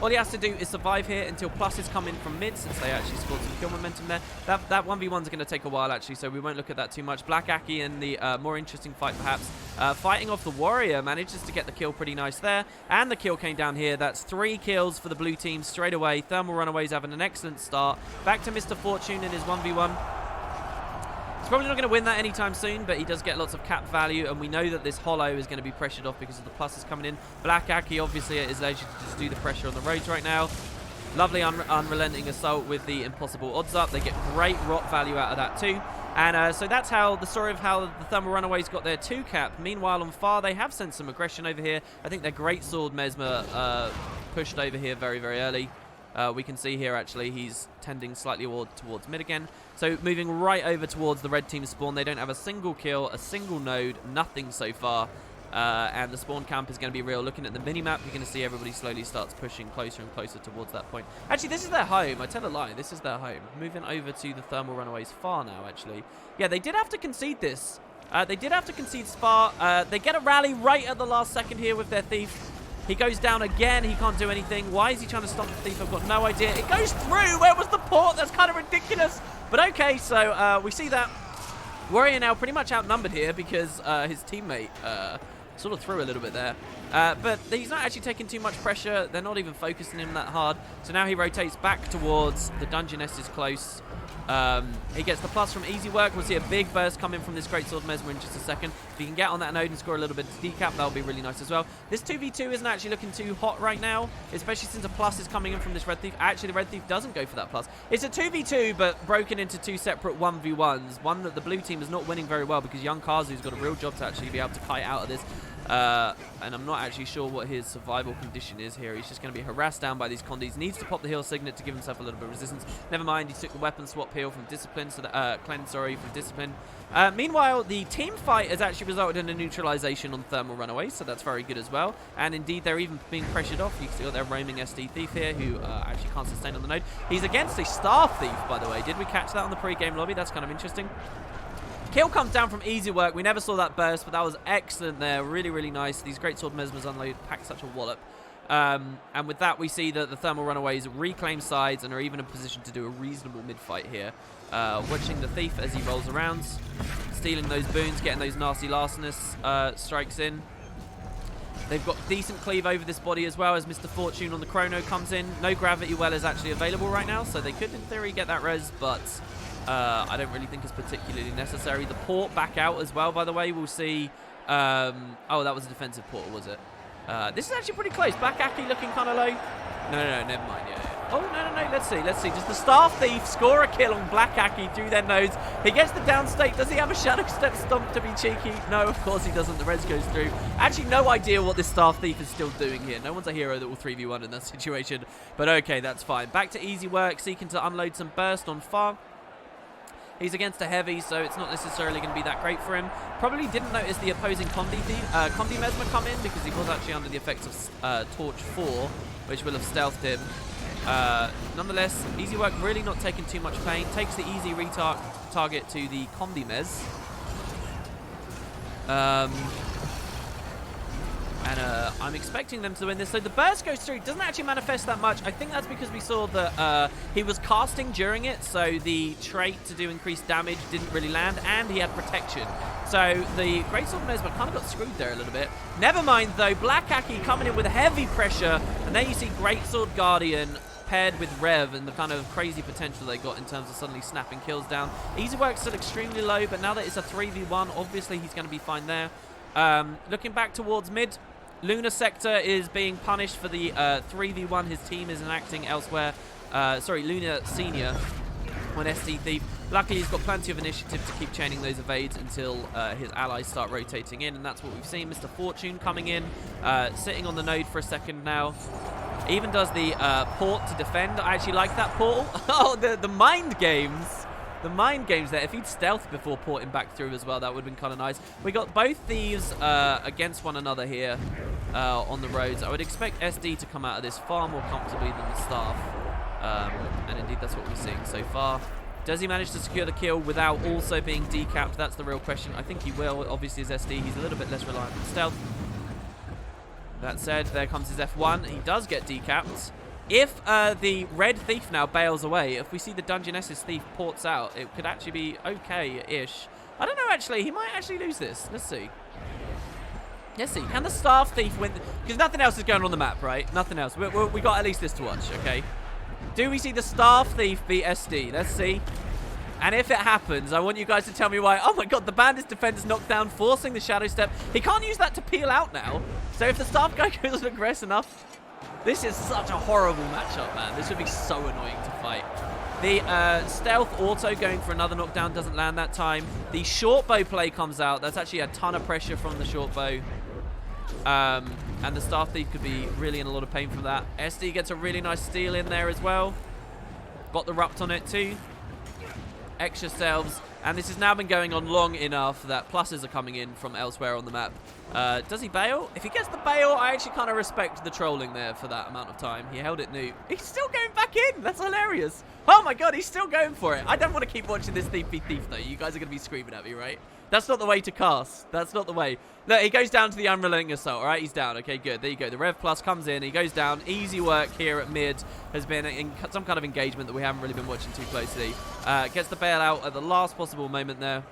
All he has to do is survive here until pluses come in from mid, since they actually scored some kill momentum there. That 1v1 is going to take a while, actually, so we won't look at that too much. Black Aki in the more interesting fight, perhaps. Fighting off the Warrior, manages to get the kill pretty nice there. And the kill came down here. That's 3 kills for the blue team straight away. Thermal Runaways having an excellent start. Back to Mr. Fortune in his 1v1. He's probably not going to win that anytime soon, but he does get lots of cap value, and we know that this Hollow is going to be pressured off because of the pluses coming in. Black Aki obviously is leisure to just do the pressure on the roads right now. Lovely unrelenting assault with the impossible odds up. They get great rot value out of that too. And so that's how the story of how the Thermal Runaways got their 2-cap. Meanwhile, on far, they have sent some aggression over here. I think their Greatsword Mesmer pushed over here very, very early. We can see here, actually, he's tending slightly towards mid again. So moving right over towards the red team's spawn. They don't have a single kill, a single node, nothing so far. And the spawn camp is going to be real. Looking at the mini-map, you're going to see everybody slowly starts pushing closer and closer towards that point. Actually, this is their home. I tell a lie. This is their home. Moving over to the Thermal Runaways far now, actually. Yeah, they did have to concede this. They did have to concede Spar. They get a rally right at the last second here with their Thief. He goes down again. He can't do anything. Why is he trying to stop the Thief? I've got no idea. It goes through. Where was the port? That's kind of ridiculous. But okay, so we see that Warrior now pretty much outnumbered here because his teammate sort of threw a little bit there. But he's not actually taking too much pressure. They're not even focusing him that hard. So now he rotates back towards the Dungeness is close. He gets the plus from easy work. We'll see a big burst coming from this Greatsword Mesmer in just a second. If he can get on that node and score a little bit of decap, that'll be really nice as well. This 2v2 isn't actually looking too hot right now, especially since a plus is coming in from this Red Thief. Actually, the Red Thief doesn't go for that plus. It's a 2v2, but broken into 2 separate 1v1s. One that the blue team is not winning very well because young Kazu's got a real job to actually be able to kite out of this. And I'm not actually sure what his survival condition is here. He's just going to be harassed down by these Condis. Needs to pop the heal signet to give himself a little bit of resistance. Never mind, he took the weapon swap heal from Discipline, so that, cleanse, sorry, from Discipline. Meanwhile, the team fight has actually resulted in a neutralization on Thermal Runaways, so that's very good as well. And indeed, they're even being pressured off. You can see got their roaming SD Thief here, who actually can't sustain on the node. He's against a Staff Thief, by the way. Did we catch that on the pre-game lobby? That's kind of interesting. Kill comes down from easy work. We never saw that burst, but that was excellent there. Really, really nice. These Greatsword Mesmers unload, pack such a wallop. And with that, we see that the Thermal Runaways reclaim sides and are even in a position to do a reasonable mid-fight here. Watching the Thief as he rolls around, stealing those boons, getting those nasty lastness strikes in. They've got decent cleave over this body as well as Mr. Fortune on the Chrono comes in. No Gravity Well is actually available right now, so they could, in theory, get that res, but I don't really think it's particularly necessary. The port back out as well, by the way. We'll see. Oh, that was a defensive port, was it? This is actually pretty close. Black Aki looking kind of low. No, never mind. Yeah. Oh, no. Let's see. Does the Staff Thief score a kill on Black Aki through their nodes? He gets the downstate. Does he have a Shadow Step Stomp to be cheeky? No, of course he doesn't. The res goes through. Actually, no idea what this Staff Thief is still doing here. No one's a hero that will 3v1 in that situation. But okay, that's fine. Back to easy work, seeking to unload some burst on far. He's against a heavy, so it's not necessarily going to be that great for him. Probably didn't notice the opposing Condi Mesmer come in because he was actually under the effects of Torch 4, which will have stealthed him. Nonetheless, easy work really not taking too much pain. Takes the easy target to the Condi Mes. And I'm expecting them to win this. So the burst goes through. Doesn't actually manifest that much. I think that's because we saw that he was casting during it. So the trait to do increased damage didn't really land. And he had protection. So the Greatsword Mesmer kind of got screwed there a little bit. Never mind, though. Black Aki coming in with heavy pressure. And then you see Greatsword Guardian paired with Rev and the kind of crazy potential they got in terms of suddenly snapping kills down. Easy work's still extremely low. But now that it's a 3v1, obviously he's going to be fine there. Looking back towards mid. Luna Sector is being punished for the 3v1 his team is enacting elsewhere. Sorry, Luna Senior on SD Thief. Luckily, he's got plenty of initiative to keep chaining those evades until his allies start rotating in, and that's what we've seen. Mr. Fortune coming in, sitting on the node for a second now. Even does the port to defend. I actually like that portal. Oh, the mind games. The mind games there. If he'd stealth before porting back through as well, that would have been kind of nice. We got both thieves against one another here on the roads. I would expect SD to come out of this far more comfortably than the Staff. And indeed, that's what we're seeing so far. Does he manage to secure the kill without also being decapped? That's the real question. I think he will. Obviously, as SD, he's a little bit less reliant on stealth. That said, there comes his F1. He does get decapped. If the Red Thief now bails away, if we see the Dungeness's Thief ports out, it could actually be okay-ish. I don't know, actually. He might actually lose this. Let's see. Let's see. Can the Staff Thief win? Because nothing else is going on the map, right? Nothing else. We got at least this to watch, okay? Do we see the Staff Thief beat SD? Let's see. And if it happens, I want you guys to tell me why. Oh my god, the Bandit's defender's knocked down, forcing the Shadow Step. He can't use that to peel out now. So if the Staff guy goes aggressive enough... This is such a horrible matchup, man. This would be so annoying to fight. The stealth auto going for another knockdown doesn't land that time. The short bow play comes out. That's actually a ton of pressure from the short bow. And the Staff Thief could be really in a lot of pain from that. SD gets a really nice steal in there as well. Got the Rupt on it too. Extra selves. And this has now been going on long enough that pluses are coming in from elsewhere on the map. Does he bail? If he gets the bail, I actually kind of respect the trolling there for that amount of time. He held it new. He's still going back in. That's hilarious. Oh my god, he's still going for it. I don't want to keep watching this thief be thief though. You guys are going to be screaming at me, right? That's not the way to cast. That's not the way. Look, he goes down to the Unrelenting Assault, all right? He's down. Okay, good. There you go. The Rev Plus comes in. He goes down. Easy work here at mid. Has been in some kind of engagement that we haven't really been watching too closely. Gets the bailout at the last possible moment there.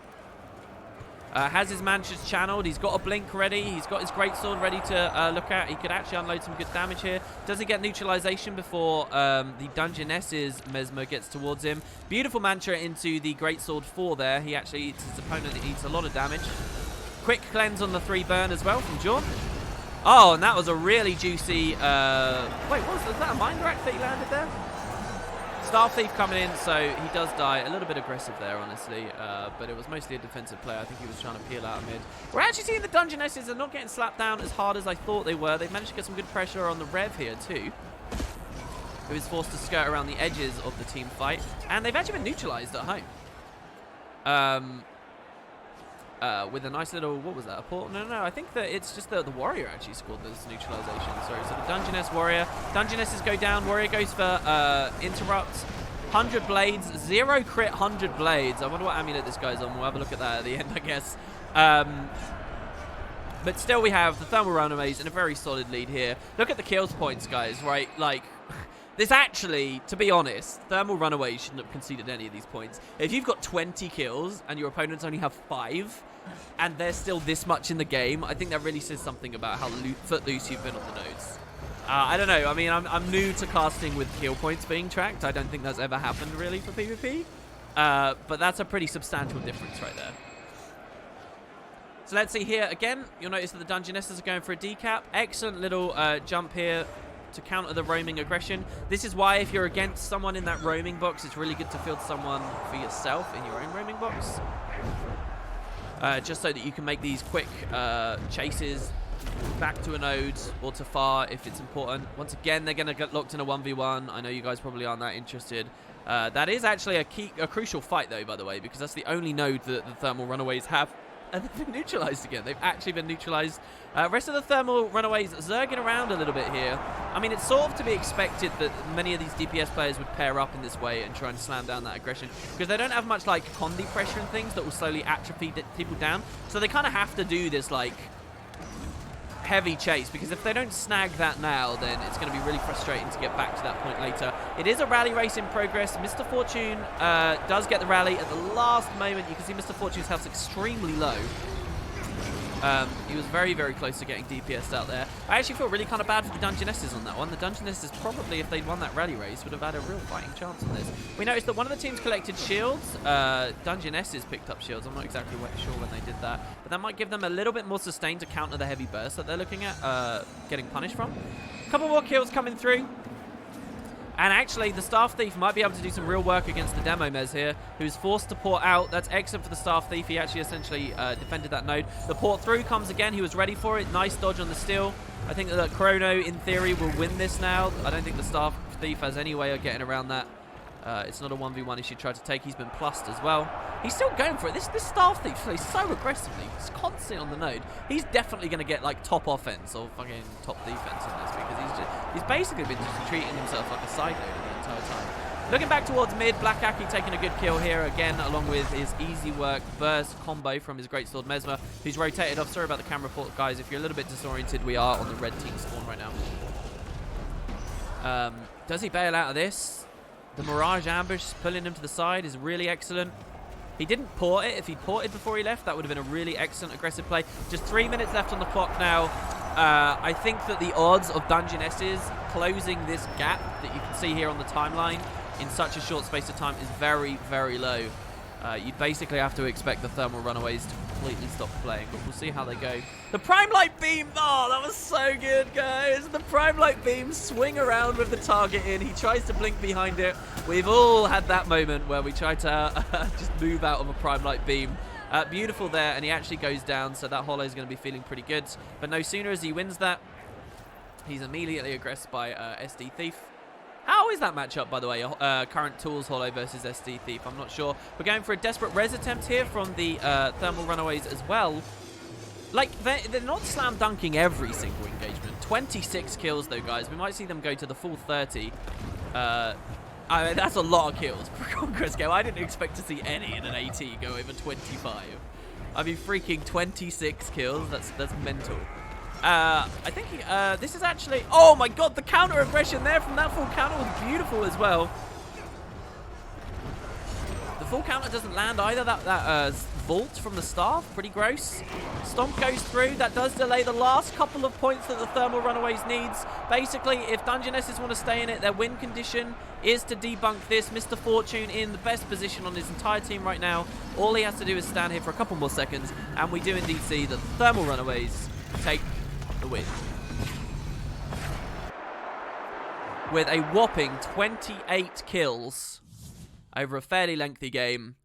Has his Manchas channeled. He's got a blink ready. He's got his greatsword ready to look at. He could actually unload some good damage here. Does he get neutralization before the Dungeness's Mesmer gets towards him? Beautiful mantra into the greatsword 4 there. He actually eats his opponent. It eats a lot of damage. Quick cleanse on the 3 burn as well from John. Oh, and that was a really juicy... wait, was that a Mind Rack that he landed there? Staff Thief coming in, so he does die. A little bit aggressive there, honestly, but it was mostly a defensive play. I think he was trying to peel out of mid. We're actually seeing the Dungeonesses are not getting slapped down as hard as I thought they were. They've managed to get some good pressure on the Rev here, too, who is forced to skirt around the edges of the team fight. And they've actually been neutralized at home. With a nice little, what was that, a port? No, I think that it's just the Warrior actually scored this neutralization. Sorry, so the Dungeness Warrior. Dungeonesses go down. Warrior goes for Interrupt. 100 blades, 0 crit, 100 blades. I wonder what amulet this guy's on. We'll have a look at that at the end, I guess. But still we have the Thermal Runaways in a very solid lead here. Look at the kills points, guys, right? Like... This actually, to be honest, Thermal Runaways shouldn't have conceded any of these points. If you've got 20 kills and your opponents only have 5, and they're still this much in the game, I think that really says something about how footloose you've been on the nodes. I don't know. I mean, I'm new to casting with kill points being tracked. I don't think that's ever happened really for PvP. But that's a pretty substantial difference right there. So let's see here again. You'll notice that the Dungeonesses are going for a decap. Excellent little jump here to counter the roaming aggression. This is why if you're against someone in that roaming box, it's really good to field someone for yourself in your own roaming box. Just so that you can make these quick chases back to a node or to far if it's important. Once again, they're going to get locked in a 1v1. I know you guys probably aren't that interested. That is actually a crucial fight though, by the way, because that's the only node that the Thermal Runaways have. And they've been neutralized again. They've actually been neutralized. Rest of the Thermal Runaways zerging around a little bit here. I mean, it's sort of to be expected that many of these DPS players would pair up in this way and try and slam down that aggression, because they don't have much like condi pressure and things that will slowly atrophy people down. So they kind of have to do this like heavy chase, because if they don't snag that now, then it's going to be really frustrating to get back to that point later. It is a rally race in progress. Mr. Fortune does get the rally at the last moment. You can see Mr. Fortune's health's extremely low. He was very, very close to getting DPS'd out there. I actually feel really kind of bad for the Dungeonesses on that one. The Dungeonesses probably, if they'd won that rally race, would have had a real fighting chance on this. We noticed that one of the teams collected shields. Dungeonesses picked up shields. I'm not exactly sure when they did that, but that might give them a little bit more sustain to counter the heavy burst that they're looking at getting punished from. A couple more kills coming through. And actually, the Staff Thief might be able to do some real work against the Demo Mez here, who's forced to port out. That's excellent for the Staff Thief. He actually essentially defended that node. The port through comes again. He was ready for it. Nice dodge on the steal. I think that Chrono, in theory, will win this now. I don't think the Staff Thief has any way of getting around that. It's not a 1v1 he should try to take. He's been plussed as well. He's still going for it. This Staff Thief plays so aggressively. He's constantly on the node. He's definitely going to get like top offense or fucking top defense on this, because he's basically been just treating himself like a side node the entire time. Looking back towards mid, Black Aki taking a good kill here again, along with his easy work burst combo from his Greatsword Mesmer, who's rotated off. Sorry about the camera fault, guys. If you're a little bit disoriented, we are on the red team spawn right now. Does he bail out of this? The Mirage Ambush pulling him to the side is really excellent. He didn't port it. If he'd ported before he left, that would have been a really excellent aggressive play. Just 3 minutes left on the clock now. I think that the odds of Dungeonesses closing this gap that you can see here on the timeline in such a short space of time is very, very low. you'd basically have to expect the Thermal Runaways to completely stop playing, but we'll see how they go. The Prime Light Beam! Oh, that was so good, guys! The Prime Light Beam swing around with the target in. He tries to blink behind it. We've all had that moment where we try to just move out of a Prime Light Beam. Beautiful there, and he actually goes down, so that Hollow's going to be feeling pretty good. But no sooner as he wins that, he's immediately aggressed by SD Thief. How is that matchup, by the way? Current Tools Hollow versus SD Thief. I'm not sure. We're going for a desperate res attempt here from the Thermal Runaways as well. Like, they're not slam dunking every single engagement. 26 kills, though, guys. We might see them go to the full 30. I mean, that's a lot of kills for Conquest Game. I didn't expect to see any in an AT go over 25. I mean, freaking 26 kills. That's mental. I think this is actually... Oh my god, the counter aggression there from that full counter was beautiful as well. The full counter doesn't land either. That vault from the staff, pretty gross. Stomp goes through. That does delay the last couple of points that the Thermal Runaways needs. Basically, if Dungeonesses want to stay in it, their win condition is to debunk this. Mr. Fortune in the best position on his entire team right now. All he has to do is stand here for a couple more seconds, and we do indeed see that the Thermal Runaways take the win with a whopping 28 kills over a fairly lengthy game.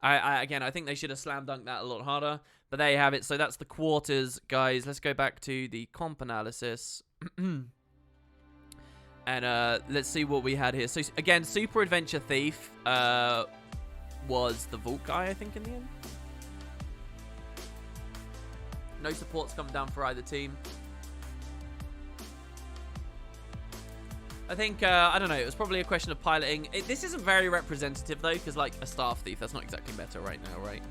Again, I think they should have slam dunked that a lot harder, but there you have it. So that's the quarters, guys. Let's go back to the comp analysis and let's see what we had here. So again, Super Adventure Thief was the Vault guy, I think, in the end. No supports come down for either team. I think, I don't know, it was probably a question of piloting. This isn't very representative, though, because, like, a Staff Thief, that's not exactly meta right now, right?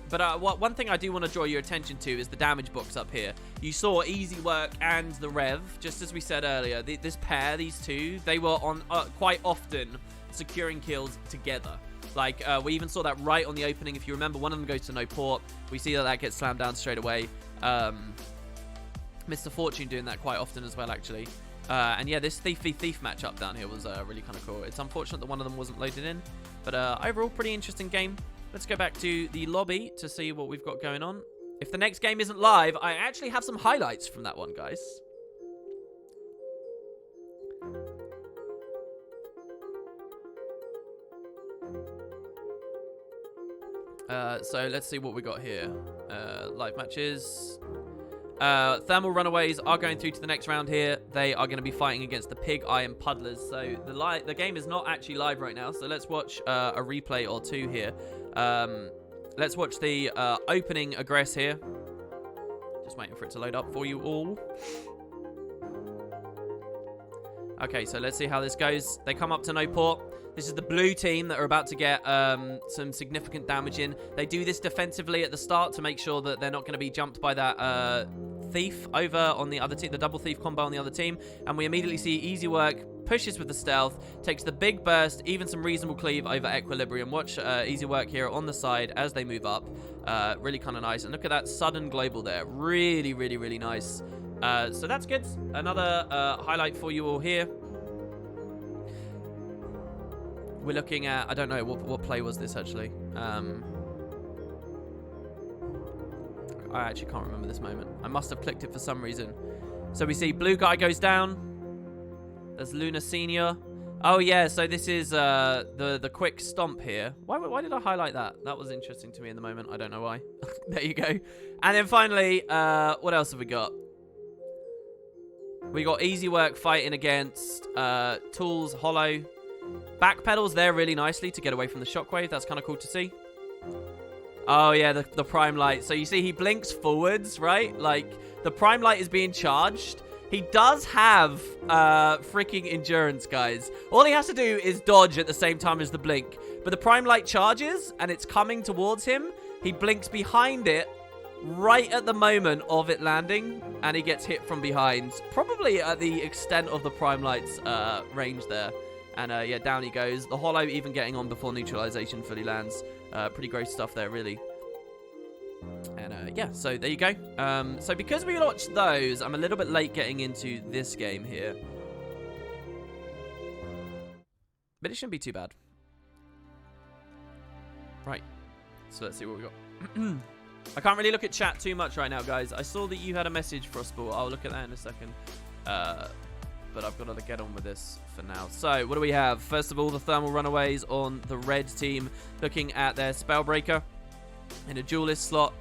But one thing I do want to draw your attention to is the damage box up here. You saw Easy Work and the Rev, just as we said earlier. This pair, these two, they were on quite often securing kills together. Like, we even saw that right on the opening. If you remember, one of them goes to no port. We see that gets slammed down straight away. Mr. Fortune doing that quite often as well, actually. And yeah, this Thief v Thief matchup down here was really kind of cool. It's unfortunate that one of them wasn't loaded in. But overall, pretty interesting game. Let's go back to the lobby to see what we've got going on. If the next game isn't live, I actually have some highlights from that one, guys. So let's see what we got here. Live matches. Thermal Runaways are going through to the next round here. They are going to be fighting against the Pig Iron Puddlers. So the game is not actually live right now. So let's watch a replay or two here. Let's watch the opening aggress here. Just waiting for it to load up for you all. Okay, so let's see how this goes. They come up to no port. This is the blue team that are about to get some significant damage in. They do this defensively at the start to make sure that they're not going to be jumped by that Thief over on the other team, the double Thief combo on the other team. And we immediately see Easy Work pushes with the stealth, takes the big burst, even some reasonable cleave over Equilibrium. Watch Easy Work here on the side as they move up. Really kind of nice. And look at that sudden global there. Really, really, really nice. So that's good. Another highlight for you all here. We're looking at, I don't know, what play was this actually? I actually can't remember this moment. I must have clicked it for some reason. So we see blue guy goes down. There's Luna Senior. Oh yeah, so this is the quick stomp here. Why did I highlight that? That was interesting to me in the moment. I don't know why. There you go. And then finally, what else have we got? We got Easy Work fighting against Tools Hollow. Backpedals there really nicely to get away from the shockwave. That's kind of cool to see. Oh, yeah, the Prime Light. So you see he blinks forwards, right? Like, the Prime Light is being charged. He does have freaking endurance, guys. All he has to do is dodge at the same time as the blink. But the Prime Light charges, and it's coming towards him. He blinks behind it right at the moment of it landing, and he gets hit from behind. Probably at the extent of the Prime Light's range there. And yeah, down he goes. The Hollow even getting on before neutralization fully lands. Pretty great stuff there, really. And yeah, so there you go. So because we watched those, I'm a little bit late getting into this game here. But it shouldn't be too bad. Right. So let's see what we got. I can't really look at chat too much right now, guys. I saw that you had a message, Frostball. I'll look at that in a second. But I've got to get on with this for now. So, what do we have? First of all, the Thermal Runaways on the red team, looking at their Spellbreaker in a duelist slot.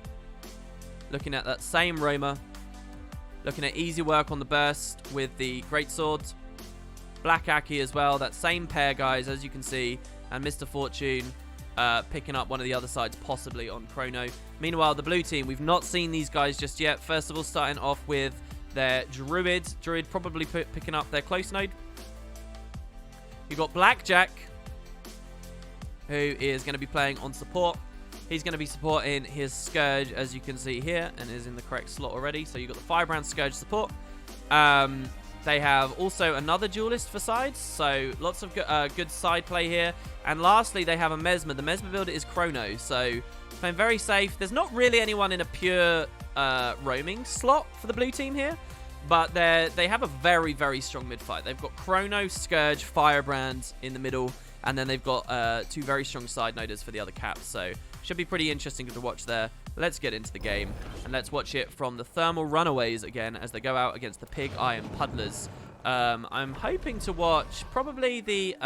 Looking at that same Roma. Looking at easy work on the burst with the Greatsword. Black Aki as well. That same pair, guys, as you can see. And Mr. Fortune picking up one of the other sides, possibly on Chrono. Meanwhile, the blue team, we've not seen these guys just yet. First of all, starting off with their Druid. Druid probably picking up their close node. You've got Blackjack, who is going to be playing on support. He's going to be supporting his Scourge, as you can see here, and is in the correct slot already. So you've got the Firebrand Scourge support. They have also another duelist for sides, so lots of good side play here. And lastly, they have a Mesmer. The Mesmer builder is Chrono, so playing very safe. There's not really anyone in a pure roaming slot for the blue team here, but they have a very, very strong mid fight. They've got Chrono, Scourge, Firebrand in the middle, and then they've got two very strong side noders for the other caps, so should be pretty interesting to watch there. Let's get into the game, and let's watch it from the Thermal Runaways again as they go out against the Pig Iron Puddlers. I'm hoping to watch probably the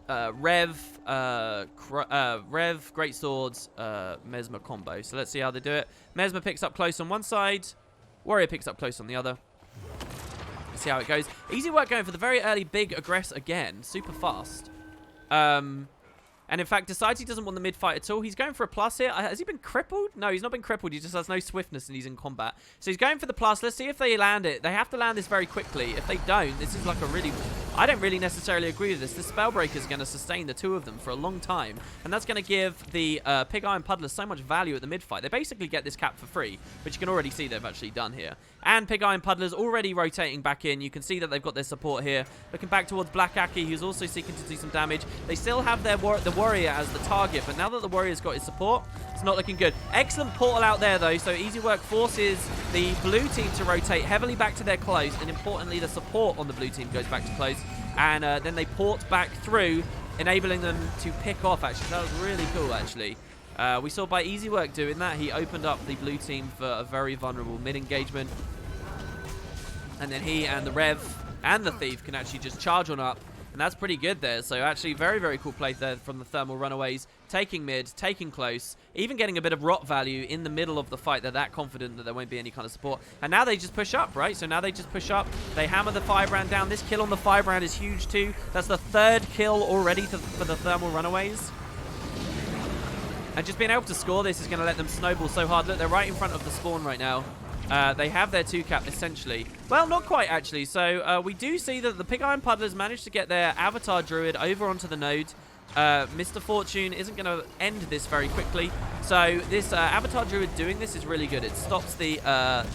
Rev, Greatswords, Mesmer combo. So let's see how they do it. Mesmer picks up close on one side, Warrior picks up close on the other. Let's see how it goes. Easy work going for the very early big aggress again, super fast. And in fact, decides he doesn't want the mid fight at all. He's going for a plus here. Has he been crippled? No, he's not been crippled. He just has no swiftness and he's in combat. So he's going for the plus. Let's see if they land it. They have to land this very quickly. If they don't, this is like a really... I don't really necessarily agree with this. This Spellbreaker is going to sustain the two of them for a long time. And that's going to give the Pig Iron Puddlers so much value at the mid fight. They basically get this cap for free, which you can already see they've actually done here. And Pig Iron Puddlers already rotating back in. You can see that they've got their support here. Looking back towards Black Aki, who's also seeking to do some damage. They still have their the Warrior as the target, but now that the Warrior's got his support, it's not looking good. Excellent portal out there, though, so easy work forces the blue team to rotate heavily back to their close, and importantly, the support on the blue team goes back to close, and then they port back through, enabling them to pick off, actually. That was really cool, actually. We saw by easy work doing that, he opened up the blue team for a very vulnerable mid-engagement, and then he and the Rev and the Thief can actually just charge on up. And that's pretty good there. So actually very, very cool play there from the Thermal Runaways. Taking mid, taking close, even getting a bit of rot value in the middle of the fight. They're that confident that there won't be any kind of support. And now they just push up, right? So now they just push up. They hammer the Firebrand down. This kill on the Firebrand is huge too. That's the third kill already for the Thermal Runaways. And just being able to score this is going to let them snowball so hard. Look, they're right in front of the spawn right now. They have their 2-cap, essentially. Well, not quite, actually. So, we do see that the Pig Iron Puddlers managed to get their Avatar Druid over onto the node. Mr. Fortune isn't going to end this very quickly. So, this Avatar Druid doing this is really good. It stops the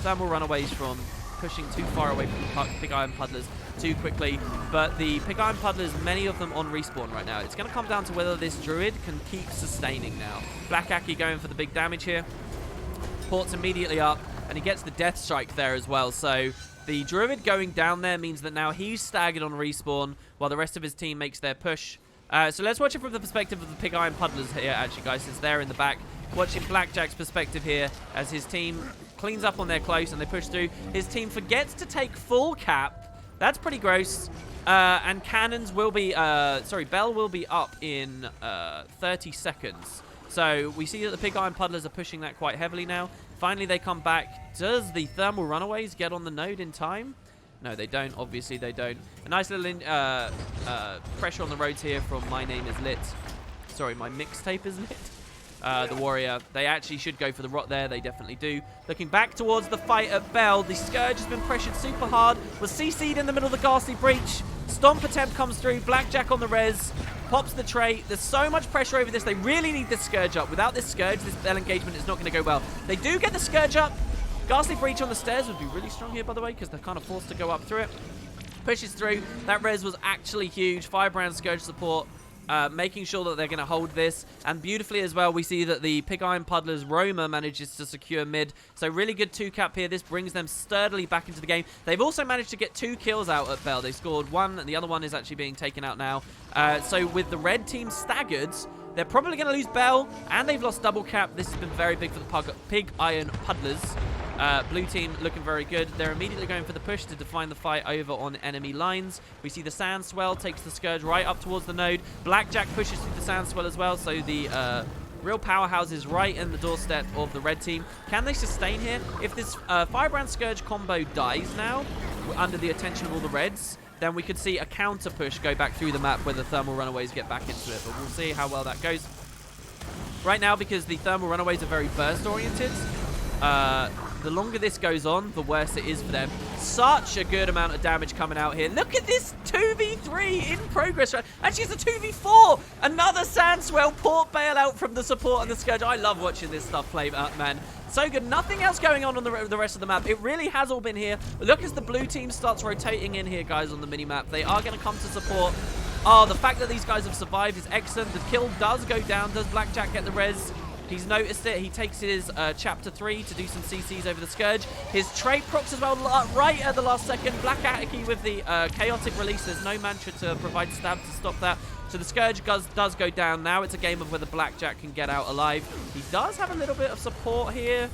Thermal Runaways from pushing too far away from the Pig Iron Puddlers too quickly. But the Pig Iron Puddlers, many of them on respawn right now. It's going to come down to whether this Druid can keep sustaining now. Black Aki going for the big damage here. Ports immediately up. And he gets the Death Strike there as well. So the Druid going down there means that now he's staggered on respawn while the rest of his team makes their push. So let's watch it from the perspective of the Pig Iron Puddlers here, actually, guys, since they're in the back. Watching Blackjack's perspective here as his team cleans up on their close and they push through. His team forgets to take full cap. That's pretty gross. And cannons will be... Bell will be up in 30 seconds. So we see that the Pig Iron Puddlers are pushing that quite heavily now. Finally, they come back. Does the Thermal Runaways get on the node in time? No, they don't. Obviously, they don't. A nice little pressure on the roads here from My Name Is Lit. Sorry, My Mixtape Is Lit. The Warrior. They actually should go for the rot there. They definitely do. Looking back towards the fight at Bell. The Scourge has been pressured super hard. Was CC'd in the middle of the Ghastly Breach. Stomp attempt comes through. Blackjack on the res. Pops the trait. There's so much pressure over this. They really need this Scourge up. Without this Scourge, this Bell engagement is not going to go well. They do get the Scourge up. Ghastly Breach on the stairs would be really strong here, by the way, because they're kind of forced to go up through it. Pushes through. That res was actually huge. Firebrand Scourge support. making sure that they're going to hold this. And beautifully as well, we see that the Pig Iron Puddler's Roamer manages to secure mid. So really good 2-cap here. This brings them sturdily back into the game. They've also managed to get 2 kills out at Bell. They scored 1, and the other one is actually being taken out now. So with the red team staggered, they're probably going to lose Bell, and they've lost double cap. This has been very big for the Pig Iron Puddlers. Blue team looking very good. They're immediately going for the push to define the fight over on enemy lines. We see the Sand Swell takes the Scourge right up towards the node. Blackjack pushes through the Sand Swell as well, so the real powerhouse is right in the doorstep of the red team. Can they sustain here? If this Firebrand Scourge combo dies now, under the attention of all the reds, then we could see a counter push go back through the map where the Thermal Runaways get back into it. But we'll see how well that goes. Right now, because the Thermal Runaways are very burst-oriented, the longer this goes on, the worse it is for them. Such a good amount of damage coming out here. Look at this 2v3 in progress. Actually, it's a 2v4. Another Sandswell port bailout from the support and the Scourge. I love watching this stuff play out, man. So good. Nothing else going on the rest of the map. It really has all been here. Look as the blue team starts rotating in here, guys, on the mini-map. They are going to come to support. Oh, the fact that these guys have survived is excellent. The kill does go down. Does Blackjack get the res? He's noticed it. He takes his Chapter 3 to do some CCs over the Scourge. His trait procs as well right at the last second. Black Atiki with the chaotic release. There's no mantra to provide stab to stop that. So the Scourge does go down. Now it's a game of whether Blackjack can get out alive. He does have a little bit of support here.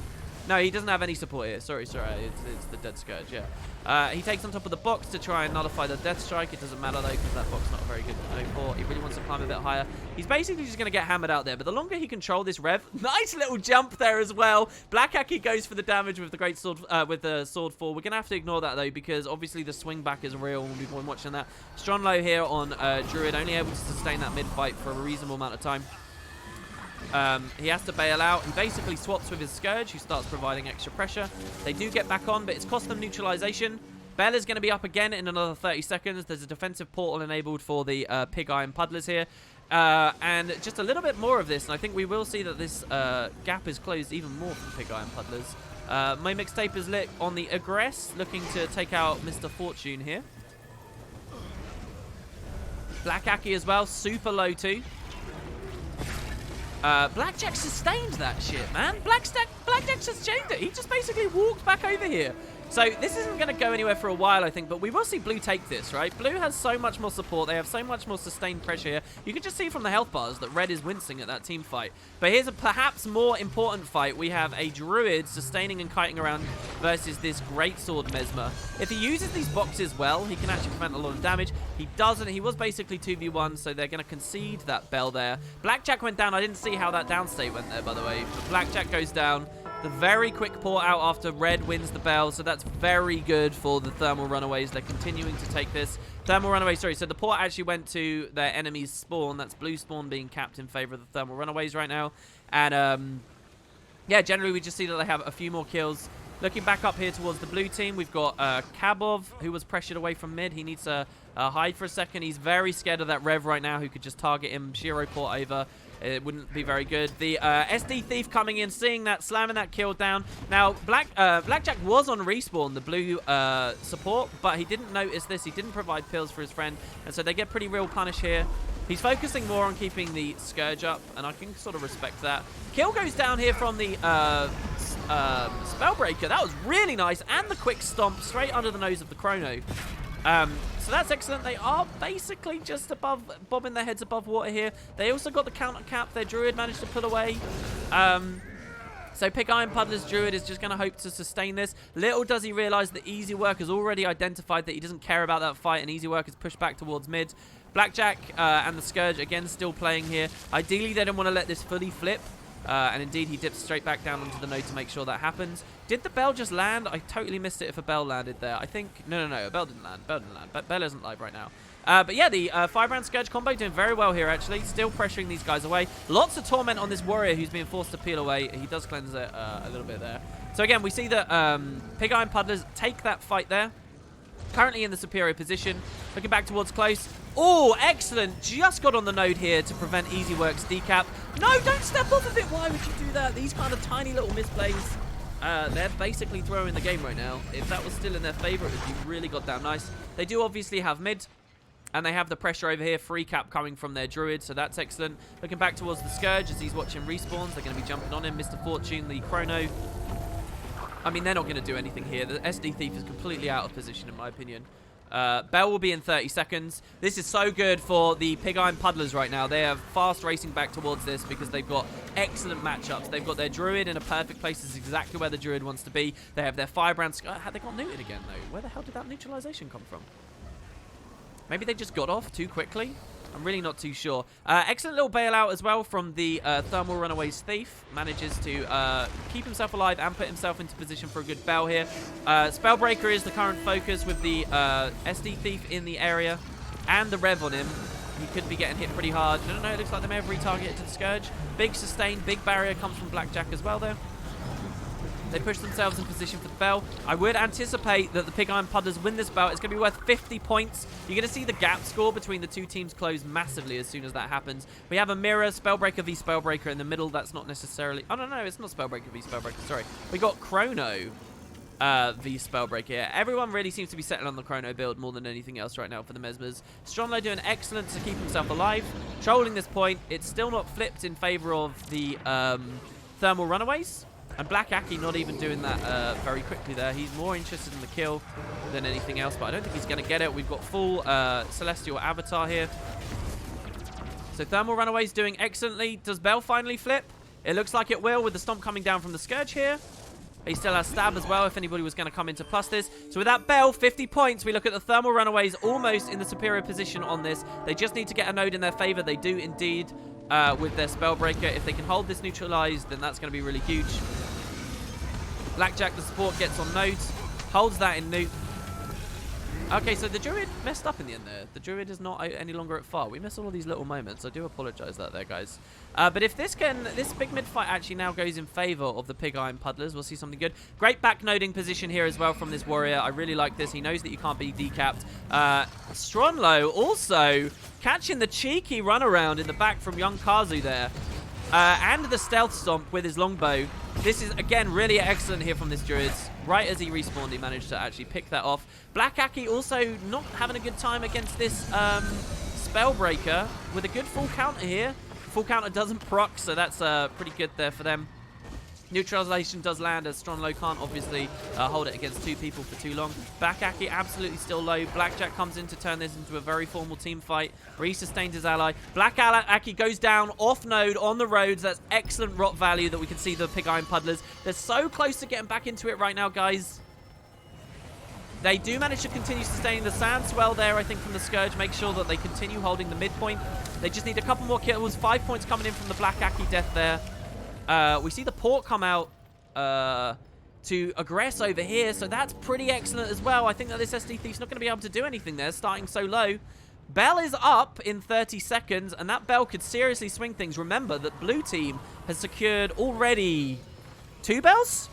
No, he doesn't have any support here. Sorry. It's the Dead Scourge, yeah. He takes on top of the box to try and nullify the Death Strike. It doesn't matter, though, because that box is not very good to go for. He really wants to climb a bit higher. He's basically just going to get hammered out there. But the longer he control this rev, nice little jump there as well. Black Aki goes for the damage with the Great Sword, with the Sword Fall. We're going to have to ignore that, though, because obviously the swing back is real. We've been watching that. Stronlow here on Druid, only able to sustain that mid-fight for a reasonable amount of time. He has to bail out. He basically swaps with his Scourge, who starts providing extra pressure. They do get back on, but it's cost them neutralization. Bell is going to be up again in another 30 seconds. There's a defensive portal enabled for the Pig Iron Puddlers here. And just a little bit more of this, and I think we will see that this gap is closed even more for Pig Iron Puddlers. My mixtape is lit on the Aggress, looking to take out Mr. Fortune here. Black Aki as well, super low too. Blackjack sustained that shit, man. Blackjack sustained it. He just basically walked back over here. So this isn't going to go anywhere for a while, I think, but we will see Blue take this, right? Blue has so much more support. They have so much more sustained pressure here. You can just see from the health bars that Red is wincing at that team fight. But here's a perhaps more important fight. We have a Druid sustaining and kiting around versus this Greatsword Mesmer. If he uses these boxes well, he can actually prevent a lot of damage. He doesn't. He was basically 2v1, so they're going to concede that Bell there. Blackjack went down. I didn't see how that downstate went there, by the way. But Blackjack goes down. The very quick port out after Red wins the Bell, so that's very good for the Thermal Runaways. They're continuing to take this. Thermal Runaways, sorry, so the port actually went to their enemy's spawn. That's Blue spawn being capped in favor of the Thermal Runaways right now. And, yeah, generally we just see that they have a few more kills. Looking back up here towards the blue team, we've got Kabov, who was pressured away from mid. He needs to hide for a second. He's very scared of that Rev right now, who could just target him, Shiro port over. It wouldn't be very good. The SD Thief coming in, seeing that, slamming that kill down. Now, Blackjack was on respawn, the blue support, but he didn't notice this. He didn't provide pills for his friend, and so they get pretty real punish here. He's focusing more on keeping the Scourge up, and I can sort of respect that. Kill goes down here from the Spellbreaker. That was really nice, and the quick stomp straight under the nose of the Chrono. So that's excellent. They are basically just above, bobbing their heads above water here. They also got the counter cap. Their Druid managed to put away. So Pig Iron Puddler's Druid is just going to hope to sustain this. Little does he realize that Easy Work has already identified that he doesn't care about that fight, and Easy Work is pushed back towards mid. Blackjack and the Scourge, again, still playing here. Ideally, they don't want to let this fully flip. And indeed, he dips straight back down onto the node to make sure that happens. Did the Bell just land? I totally missed it if a Bell landed there. I think... No, a Bell didn't land. But Bell isn't live right now. But yeah, the Firebrand Scourge combo doing very well here, actually. Still pressuring these guys away. Lots of Torment on this Warrior who's being forced to peel away. He does cleanse it a little bit there. So again, we see that Pig Iron Puddlers take that fight there. Currently in the superior position. Looking back towards close. Oh, excellent. Just got on the node here to prevent Easy Work's decap. No, don't step off of it. Why would you do that? These kind of tiny little misplays. They're basically throwing the game right now. If that was still in their favor, it would be really goddamn nice. They do obviously have mid. And they have the pressure over here. Free cap coming from their Druid, so that's excellent. Looking back towards the Scourge as he's watching respawns. They're going to be jumping on him. Mr. Fortune, the Chrono. I mean, they're not going to do anything here. The SD Thief is completely out of position, in my opinion. Bell will be in 30 seconds. This is so good for the Pig Iron Puddlers right now. They are fast racing back towards this because they've got excellent matchups. They've got their Druid in a perfect place. This is exactly where the Druid wants to be. They have their Firebrand. They got neutered again, though. Where the hell did that neutralization come from? Maybe they just got off too quickly? I'm really not too sure. Excellent little bailout as well from the Thermal Runaways Thief. Manages to keep himself alive and put himself into position for a good Bell here. Spellbreaker is the current focus with the SD Thief in the area. And the Rev on him. He could be getting hit pretty hard. No, it looks like they may have retargeted to the Scourge. Big sustain, big barrier comes from Blackjack as well there. They push themselves in position for the Bell. I would anticipate that the Pig Iron Puddlers win this belt. It's going to be worth 50 points. You're going to see the gap score between the two teams close massively as soon as that happens. We have a mirror, Spellbreaker v Spellbreaker in the middle. That's not necessarily... Oh, no, it's not Spellbreaker v Spellbreaker. Sorry. We got Chrono v Spellbreaker here. Everyone really seems to be settling on the Chrono build more than anything else right now for the Mesmers. Stromlo doing excellent to keep himself alive. Trolling this point. It's still not flipped in favor of the Thermal Runaways. And Black Aki not even doing that very quickly there. He's more interested in the kill than anything else, but I don't think he's going to get it. We've got full Celestial Avatar here. So Thermal Runaways doing excellently. Does Bell finally flip? It looks like it will with the Stomp coming down from the Scourge here. He still has Stab as well if anybody was going to come into plus this. So with that Bell, 50 points. We look at the Thermal Runaways almost in the superior position on this. They just need to get a node in their favor. They do indeed with their Spellbreaker. If they can hold this neutralized, then that's going to be really huge. Blackjack, the support, gets on nodes, holds that in newt. Okay, so the Druid messed up in the end there. The Druid is not any longer at far. We miss all of these little moments. I do apologize that there, guys. But if this big mid fight actually now goes in favor of the Pig Iron Puddlers, we'll see something good. Great back noding position here as well from this warrior. I really like this. He knows that you can't be decapped. Stronlo also catching the cheeky runaround in the back from young Kazu there. And the stealth stomp with his longbow. This is, again, really excellent here from this Druid. Right as he respawned, he managed to actually pick that off. Black Aki also not having a good time against this Spellbreaker with a good full counter here. Full counter doesn't proc, so that's pretty good there for them. Neutralization does land as Stronlo can't obviously hold it against two people for too long. Black Aki absolutely still low. Blackjack comes in to turn this into a very formal team fight. Re-sustained his ally. Black Aki goes down off node on the roads. That's excellent rot value that we can see the Pig Iron Puddlers. They're so close to getting back into it right now, guys. They do manage to continue sustaining the sand swell there, I think, from the Scourge. Make sure that they continue holding the midpoint. They just need a couple more kills. 5 points coming in from the Black Aki death there. We see the port come out to aggress over here, so that's pretty excellent as well. I think that this SD Thief's not going to be able to do anything there, starting so low. Bell is up in 30 seconds, and that Bell could seriously swing things. Remember that blue team has secured already 2 Bells?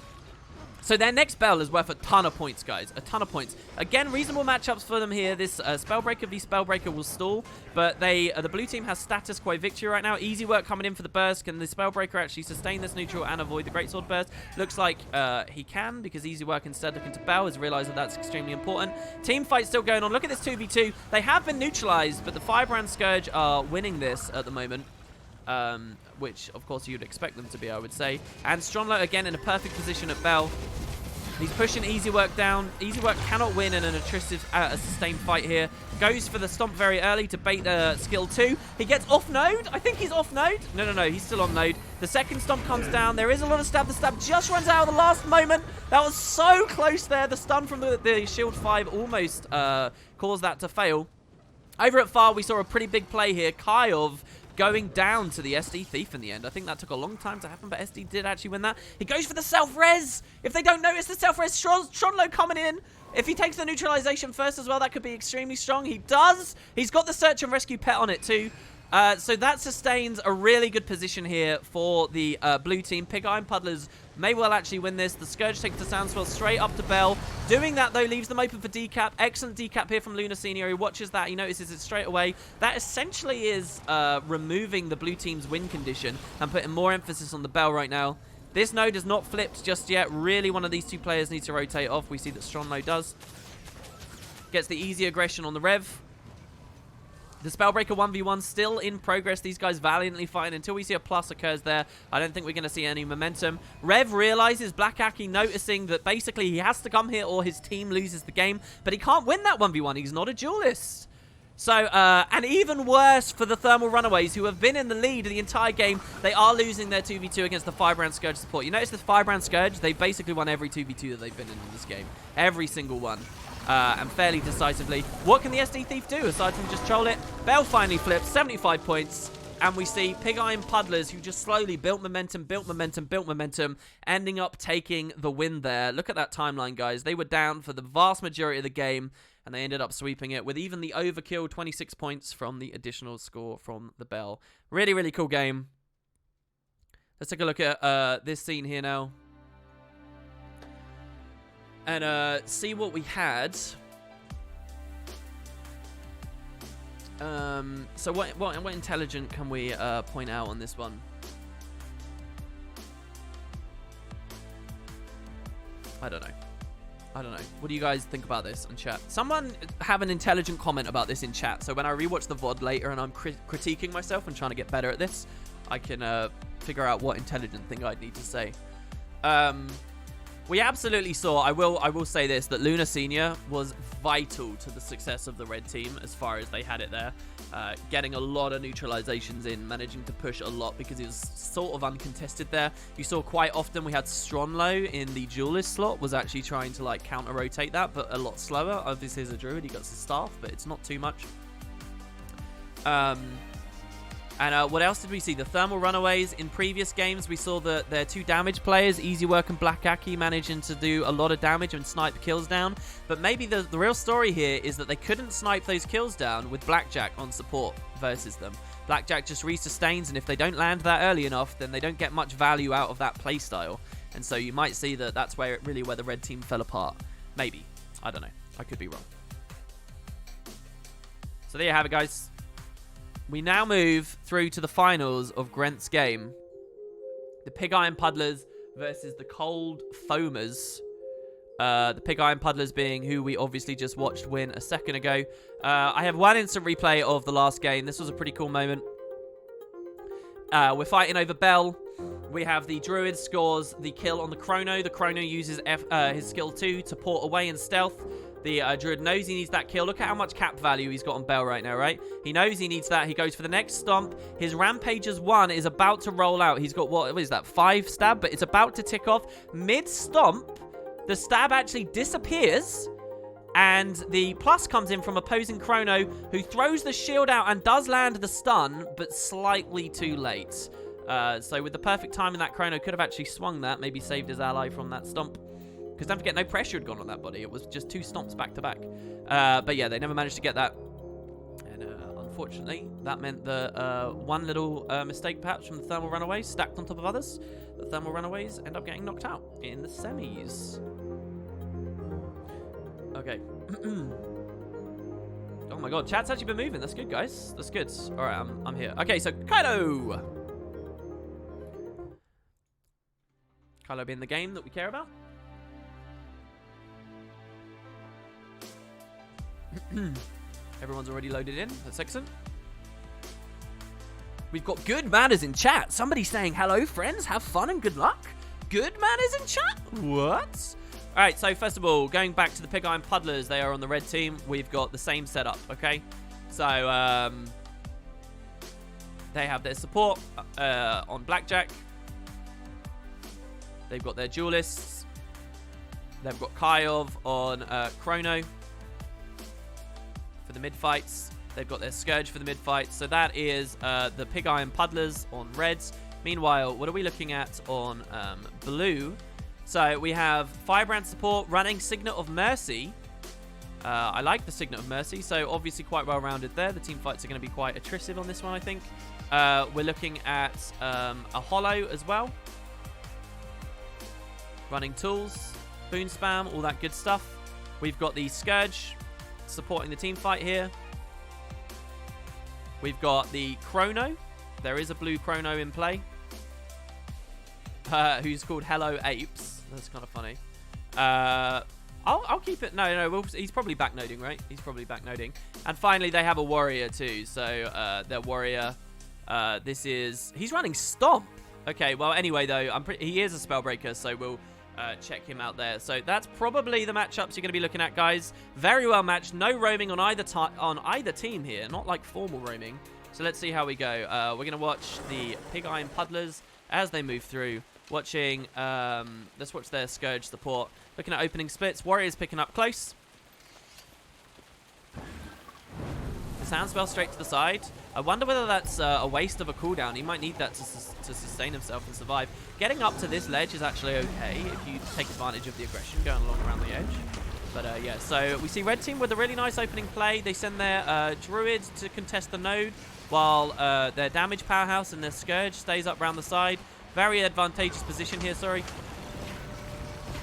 So their next Bell is worth a ton of points, guys. A ton of points. Again, reasonable matchups for them here. This Spellbreaker v Spellbreaker will stall, but the blue team has status quo victory right now. Easy work coming in for the burst. Can the Spellbreaker actually sustain this neutral and avoid the Greatsword burst? Looks like he can, because Easy Work instead looking to Bell has realized that that's extremely important. Team fight still going on. Look at this 2v2. They have been neutralized, but the Firebrand Scourge are winning this at the moment. Which, of course, you'd expect them to be, I would say. And Stronlo, again, in a perfect position at Bell. He's pushing Easy Work down. Easy Work cannot win in an attritive, sustained fight here. Goes for the stomp very early to bait skill 2. He gets off node. I think he's off node. No. He's still on node. The second stomp comes down. There is a lot of stab. The stab just runs out at the last moment. That was so close there. The stun from the shield 5 almost caused that to fail. Over at far, we saw a pretty big play here. Kaiov going down to the SD Thief in the end. I think that took a long time to happen, but SD did actually win that. He goes for the self-res. If they don't notice the self-res, Stronlo coming in. If he takes the neutralization first as well, that could be extremely strong. He does. He's got the search and rescue pet on it too. So that sustains a really good position here for the blue team. Pig Iron Puddlers may well actually win this. The Scourge takes the Sandswell straight up to Bell. Doing that, though, leaves them open for decap. Excellent decap here from Luna Senior. He watches that. He notices it straight away. That essentially is removing the blue team's win condition and putting more emphasis on the Bell right now. This node is not flipped just yet. Really, one of these two players needs to rotate off. We see that Stronlo does. Gets the easy aggression on the Rev. The Spellbreaker 1v1 still in progress. These guys valiantly fighting until we see a plus occurs there. I don't think we're going to see any momentum. Rev realizes, Black Aki noticing that basically he has to come here or his team loses the game. But he can't win that 1v1. He's not a duelist. So, and even worse for the Thermal Runaways, who have been in the lead the entire game. They are losing their 2v2 against the Firebrand Scourge support. You notice this Firebrand Scourge, they basically won every 2v2 that they've been in this game. Every single one. And fairly decisively. What can the SD Thief do aside from just troll it? Bell finally flips, 75 points. And we see Pig Iron Puddlers, who just slowly built momentum, ending up taking the win there. Look at that timeline, guys. They were down for the vast majority of the game, and they ended up sweeping it with even the overkill 26 points from the additional score from the Bell. Really, really cool game. Let's take a look at this scene here now. And see what we had. So what intelligent can we point out on this one? I don't know. What do you guys think about this in chat? Someone have an intelligent comment about this in chat. So when I rewatch the VOD later and I'm critiquing myself and trying to get better at this, I can figure out what intelligent thing I'd need to say. We absolutely saw, I will say this, that Luna Senior was vital to the success of the red team as far as they had it there. Getting a lot of neutralizations in, managing to push a lot because it was sort of uncontested there. You saw quite often we had Stronlo in the duelist slot was actually trying to like counter-rotate that, but a lot slower. Obviously as a druid he got his staff, but it's not too much. And what else did we see? The Thermal Runaways. In previous games, we saw that their two damage players, Easy Work and Black Aki, managing to do a lot of damage and snipe kills down. But maybe the real story here is that they couldn't snipe those kills down with Blackjack on support versus them. Blackjack just resustains, and if they don't land that early enough, then they don't get much value out of that playstyle. And so you might see that that's where the red team fell apart. Maybe. I don't know. I could be wrong. So there you have it, guys. We now move through to the finals of Grenth's game. The Pig Iron Puddlers versus the Cold Foamers. The Pig Iron Puddlers being who we obviously just watched win a second ago. I have one instant replay of the last game. This was a pretty cool moment. We're fighting over Bell. We have the Druid scores the kill on the Chrono. The Chrono uses his skill 2 to port away in stealth. The Druid knows he needs that kill. Look at how much cap value he's got on Bell right now, right? He knows he needs that. He goes for the next stomp. His Rampager's 1 is about to roll out. He's got, what is that, 5 stab? But it's about to tick off. Mid-stomp, the stab actually disappears. And the plus comes in from opposing Chrono, who throws the shield out and does land the stun, but slightly too late. So with the perfect timing, that Chrono could have actually swung that, maybe saved his ally from that stomp. Because don't forget, no pressure had gone on that body. It was just 2 stomps back to back. But yeah, they never managed to get that. And unfortunately, that meant the one little mistake perhaps from the Thermal Runaways stacked on top of others. The Thermal Runaways end up getting knocked out in the semis. Okay. Oh my god, chat's actually been moving. That's good, guys. That's good. All right, I'm here. Okay, so Kylo. Kylo being the game that we care about. Everyone's already loaded in. That's excellent. We've got good manners in chat. Somebody saying, hello, friends. Have fun and good luck. Good manners in chat? What? All right, so first of all, going back to the Pig Iron Puddlers, they are on the red team. We've got the same setup, okay? So, they have their support on Blackjack. They've got their duelists. They've got Kyov on Chrono. For the mid-fights. They've got their Scourge for the mid-fights. So that is the Pig Iron Puddlers on reds. Meanwhile, what are we looking at on blue? So we have Firebrand support running Signet of Mercy. I like the Signet of Mercy, so obviously quite well-rounded there. The team fights are going to be quite attritive on this one, I think. We're looking at a Hollow as well. Running tools, boon spam, all that good stuff. We've got the Scourge supporting the team fight here. We've got the Chrono. There is a blue Chrono in play. Who's called Hello Apes. That's kind of funny. I'll keep it. No, he's probably backnoding, right? He's probably backnoding. And finally, they have a warrior too. So their warrior, he's running Stomp. Okay, well, anyway, though, he is a Spellbreaker, so we'll check him out there. So that's probably the matchups you're going to be looking at, guys. Very well matched. No roaming on either team here. Not like formal roaming. So let's see how we go. We're going to watch the Pig Iron Puddlers as they move through. Watching, let's watch their Scourge support. Looking at opening splits. Warriors picking up close. The Sand Spell straight to the side. I wonder whether that's a waste of a cooldown. He might need that to sustain himself and survive. Getting up to this ledge is actually okay if you take advantage of the aggression going along around the edge. But yeah, so we see red team with a really nice opening play. They send their druids to contest the node, while their damage powerhouse and their Scourge stays up around the side. Very advantageous position here, sorry.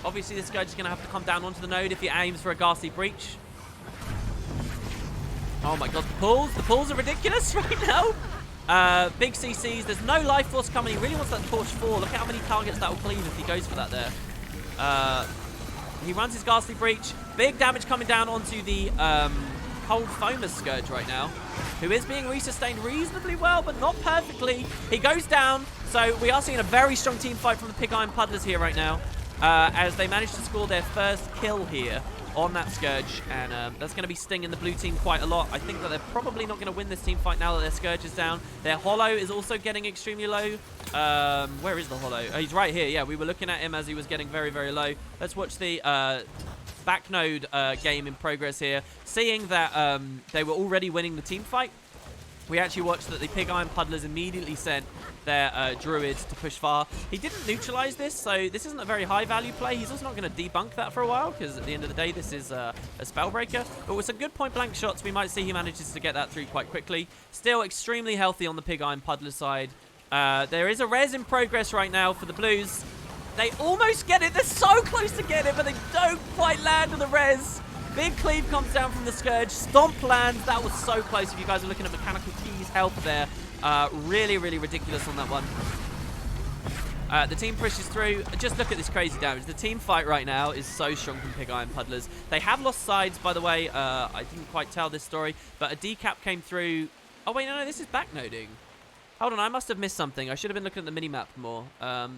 Obviously, the Scourge is going to have to come down onto the node if he aims for a Ghastly Breach. Oh my god, the pulls are ridiculous right now. Big CCs, there's no life force coming. He really wants that Torch 4. Look at how many targets that will cleave if he goes for that there. He runs his Ghastly Breach. Big damage coming down onto the Cold Foamer's Scourge right now, who is being resustained reasonably well, but not perfectly. He goes down, so we are seeing a very strong team fight from the Pig Iron Puddlers here right now, as they manage to score their first kill here on that Scourge, and that's going to be stinging the blue team quite a lot. I think that they're probably not going to win this team fight now that their Scourge is down. Their Hollow is also getting extremely low. Where is the Hollow? Oh, he's right here. Yeah, we were looking at him as he was getting very, very low. Let's watch the back node game in progress here. Seeing that they were already winning the team fight, we actually watched that the Pig Iron Puddlers immediately sent their druids to push far. He didn't neutralize this, so this isn't a very high value play. He's also not going to debunk that for a while, because at the end of the day, this is a Spellbreaker. But with some good point blank shots, we might see he manages to get that through quite quickly. Still extremely healthy on the Pig Iron Puddler side. There is a res in progress right now for the Blues. They almost get it. They're so close to get it, but they don't quite land with the res. Big cleave comes down from the Scourge. Stomp lands. That was so close. If you guys are looking at Mechanical Key's health there, really, really ridiculous on that one. The team pushes through. Just look at this crazy damage. The team fight right now is so strong from Pig Iron Puddlers. They have lost sides, by the way. I didn't quite tell this story, but a decap came through. Oh, wait, no, this is backnoding. Hold on, I must have missed something. I should have been looking at the mini-map more,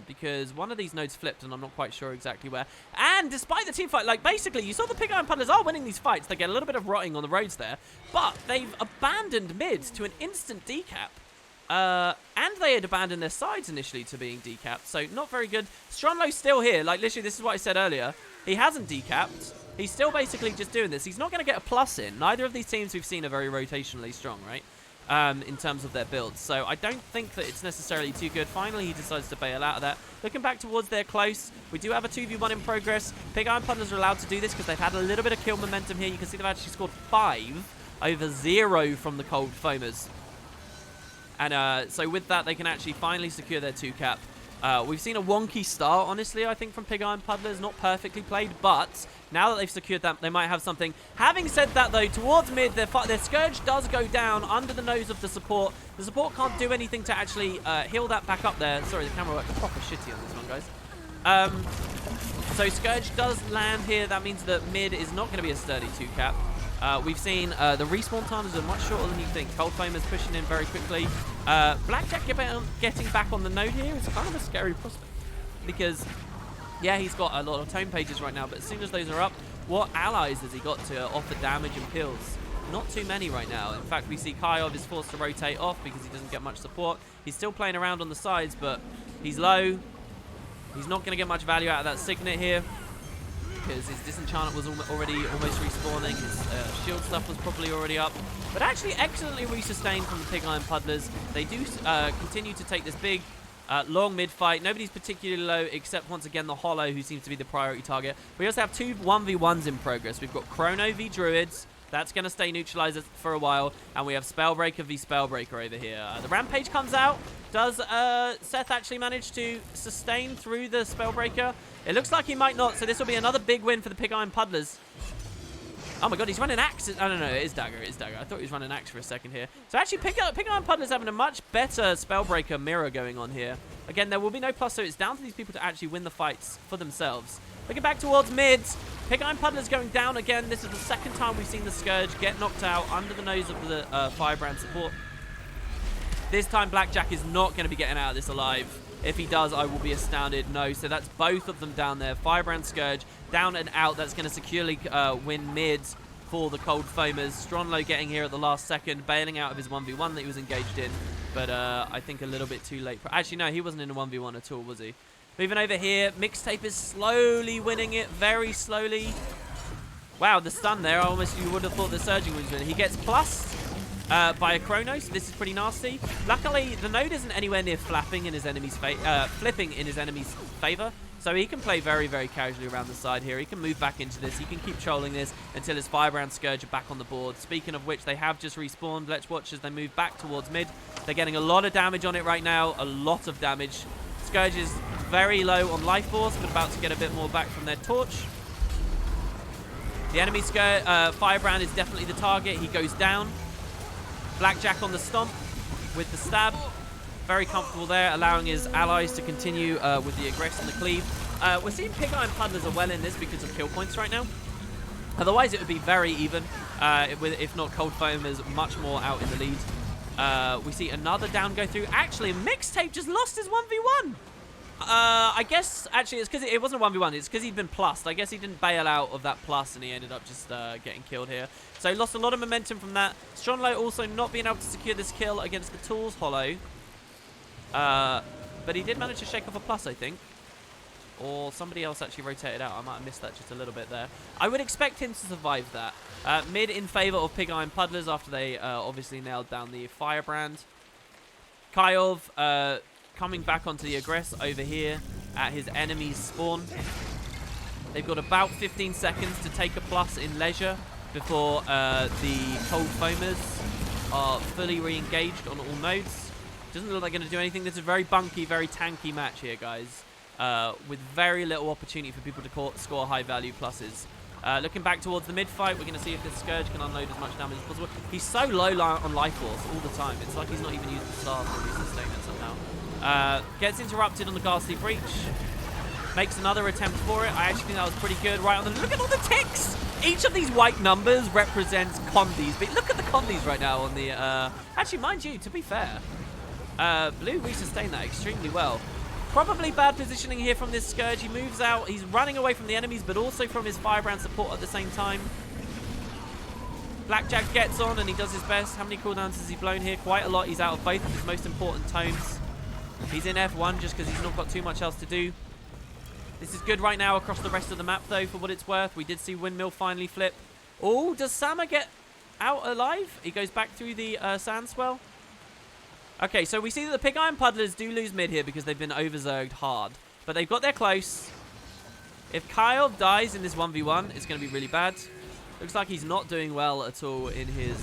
because one of these nodes flipped, and I'm not quite sure exactly where. And despite the team fight, like, basically, you saw the Pig Iron Puddlers are winning these fights. They get a little bit of rotting on the roads there, but they've abandoned mid to an instant decap. And they had abandoned their sides initially to being decapped, so not very good. Stronlo's still here. Like, literally, this is what I said earlier. He hasn't decapped. He's still basically just doing this. He's not going to get a plus in. Neither of these teams we've seen are very rotationally strong, right? In terms of their builds. So I don't think that it's necessarily too good. Finally, he decides to bail out of that. Looking back towards their close, we do have a 2v1 in progress. Pig Iron Puddlers are allowed to do this because they've had a little bit of kill momentum here. You can see they've actually scored 5 over 0 from the Cold Foamers. And so with that, they can actually finally secure their 2-cap. We've seen a wonky start, honestly, I think, from Pig Iron Puddlers. Not perfectly played, but now that they've secured that, they might have something. Having said that, though, towards mid, their Scourge does go down under the nose of the support. The support can't do anything to actually heal that back up there. Sorry, the camera worked proper shitty on this one, guys. So Scourge does land here. That means that mid is not going to be a sturdy 2-cap. We've seen the respawn times are much shorter than you think. Cold Foamer's pushing in very quickly. Blackjack getting back on the node here is kind of a scary prospect, because, yeah, he's got a lot of tome pages right now, but as soon as those are up, what allies has he got to offer damage and pills? Not too many right now. In fact, we see Kaiov is forced to rotate off because he doesn't get much support. He's still playing around on the sides, but he's low. He's not going to get much value out of that Signet here, because his Disenchantment was already almost respawning. His shield stuff was probably already up. But actually excellently resustained from the Pig Iron Puddlers. They do continue to take this big, long mid fight. Nobody's particularly low, except once again the Hollow, who seems to be the priority target. We also have 2 1v1s in progress. We've got Chrono v Druids. That's going to stay neutralized for a while. And we have Spellbreaker v Spellbreaker over here. The Rampage comes out. Does Seth actually manage to sustain through the Spellbreaker? It looks like he might not, so this will be another big win for the Pig Iron Puddlers. Oh my god, he's running Axe. Oh, no, it is Dagger. It is Dagger. I thought he was running Axe for a second here. So actually, Pig Iron Puddlers having a much better Spellbreaker mirror going on here. Again, there will be no plus, so it's down to these people to actually win the fights for themselves. Looking back towards mid. Pig Iron Puddler's going down again. This is the second time we've seen the Scourge get knocked out under the nose of the Firebrand support. This time, Blackjack is not going to be getting out of this alive. If he does, I will be astounded. No, so that's both of them down there. Firebrand Scourge down and out. That's going to securely win mid for the Cold Foamers. Stronlo getting here at the last second, bailing out of his 1v1 that he was engaged in. But I think a little bit too late. Actually, no, he wasn't in a 1v1 at all, was he? Moving over here, Mixtape is slowly winning it, very slowly. Wow, the stun there. You would have thought the Surging was winning. He gets plussed by a Chronos. This is pretty nasty. Luckily, the node isn't anywhere near flipping in his enemy's favor. So he can play very, very casually around the side here. He can move back into this. He can keep trolling this until his Firebrand Scourge are back on the board. Speaking of which, they have just respawned. Let's watch as they move back towards mid. They're getting a lot of damage on it right now. A lot of damage. Scourge is very low on life force, but about to get a bit more back from their torch. The enemy Firebrand is definitely the target. He goes down. Blackjack on the stomp with the stab. Very comfortable there, allowing his allies to continue with the aggress and the cleave. We're seeing Pig Iron Puddlers are well in this because of kill points right now. Otherwise, it would be very even, if not Cold Foamers much more out in the lead. We see another down go through. Actually, Mixtape just lost his 1v1. I guess, actually, it's because it wasn't a 1v1. It's because he'd been plussed. I guess he didn't bail out of that plus, and he ended up just getting killed here. So he lost a lot of momentum from that. Stronlo also not being able to secure this kill against the Tools Hollow. But he did manage to shake off a plus, I think. Or somebody else actually rotated out. I might have missed that just a little bit there. I would expect him to survive that. Mid in favor of Pig Iron Puddlers after they obviously nailed down the Firebrand. Kyov coming back onto the aggress over here at his enemy's spawn. They've got about 15 seconds to take a plus in leisure before the Cold Foamers are fully re-engaged on all nodes. Doesn't look like they're going to do anything. This is a very bunky, very tanky match here, guys. With very little opportunity for people to score high-value pluses. Looking back towards the mid-fight, we're going to see if this Scourge can unload as much damage as possible. He's so low on life force all the time. It's like he's not even used the stars to sustain it somehow. Gets interrupted on the Ghastly Breach. Makes another attempt for it. I actually think that was pretty good. Right on the... Look at all the ticks! Each of these white numbers represents condies. But look at the condies right now on the... Actually, mind you, to be fair, Blue resustained that extremely well. Probably bad positioning here from this Scourge. He moves out. He's running away from the enemies, but also from his Firebrand support at the same time. Blackjack gets on, and he does his best. How many cooldowns has he blown here? Quite a lot. He's out of both of his most important tomes. He's in F1 just because he's not got too much else to do. This is good right now across the rest of the map, though, for what it's worth. We did see Windmill finally flip. Oh, does Sama get out alive? He goes back through the sand swell. Okay, so we see that the Pig Iron Puddlers do lose mid here because they've been overzerged hard. But they've got there close. If Kyle dies in this 1v1, it's going to be really bad. Looks like he's not doing well at all in his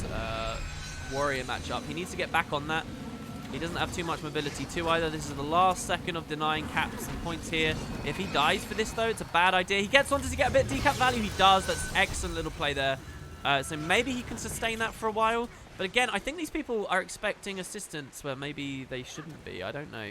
Warrior matchup. He needs to get back on that. He doesn't have too much mobility too either. This is the last second of denying caps and points here. If he dies for this, though, it's a bad idea. He gets on. Does he get a bit of decap value? He does. That's excellent little play there. So maybe he can sustain that for a while. But again, I think these people are expecting assistance where maybe they shouldn't be. I don't know.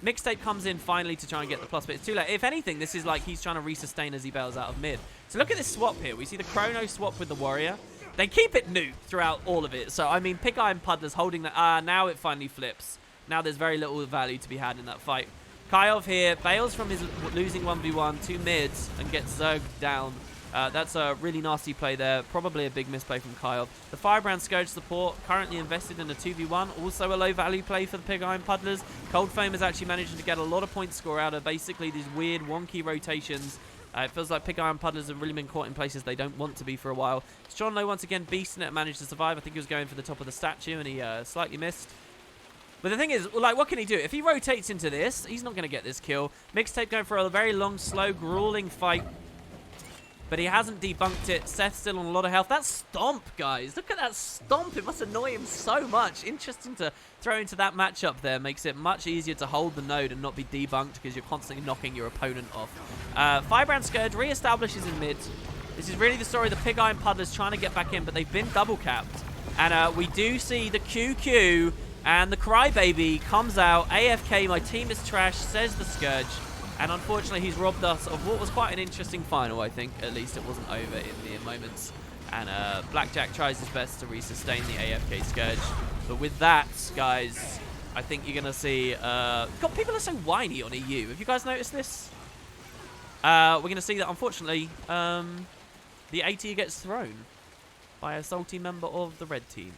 Mixtape comes in finally to try and get the plus, but it's too late. If anything, this is like he's trying to resustain as he bails out of mid. So look at this swap here. We see the Chrono swap with the Warrior. They keep it nuked throughout all of it. So, I mean, Pig Iron Puddler's holding that. Now it finally flips. Now there's very little value to be had in that fight. Kyov here bails from his losing 1v1 to mids and gets zerged down. That's a really nasty play there. Probably a big misplay from Kyov. The Firebrand Scourge support currently invested in a 2v1. Also a low value play for the Pig Iron Puddlers. Cold Flame is actually managing to get a lot of point score out of basically these weird wonky rotations. It feels like Pig Iron Puddlers have really been caught in places they don't want to be for a while. Stronlo once again beasting it, managed to survive. I think he was going for the top of the statue and he slightly missed. But the thing is, like, what can he do? If he rotates into this, he's not going to get this kill. Mixtape going for a very long, slow, grueling fight. But he hasn't debunked it. Seth's still on a lot of health. That stomp, guys. Look at that stomp. It must annoy him so much. Interesting to throw into that matchup there. Makes it much easier to hold the node and not be debunked because you're constantly knocking your opponent off. Firebrand Scourge re-establishes in mid. This is really the story. The Pig Iron Puddlers trying to get back in, but they've been double capped. And we do see the QQ and the Crybaby comes out. AFK, my team is trash, says the Scourge. And unfortunately, he's robbed us of what was quite an interesting final, I think. At least it wasn't over in the moments. And Blackjack tries his best to resustain the AFK Scourge. But with that, guys, I think you're going to see... God, people are so whiny on EU. Have you guys noticed this? We're going to see that, unfortunately, the AT gets thrown by a salty member of the red team.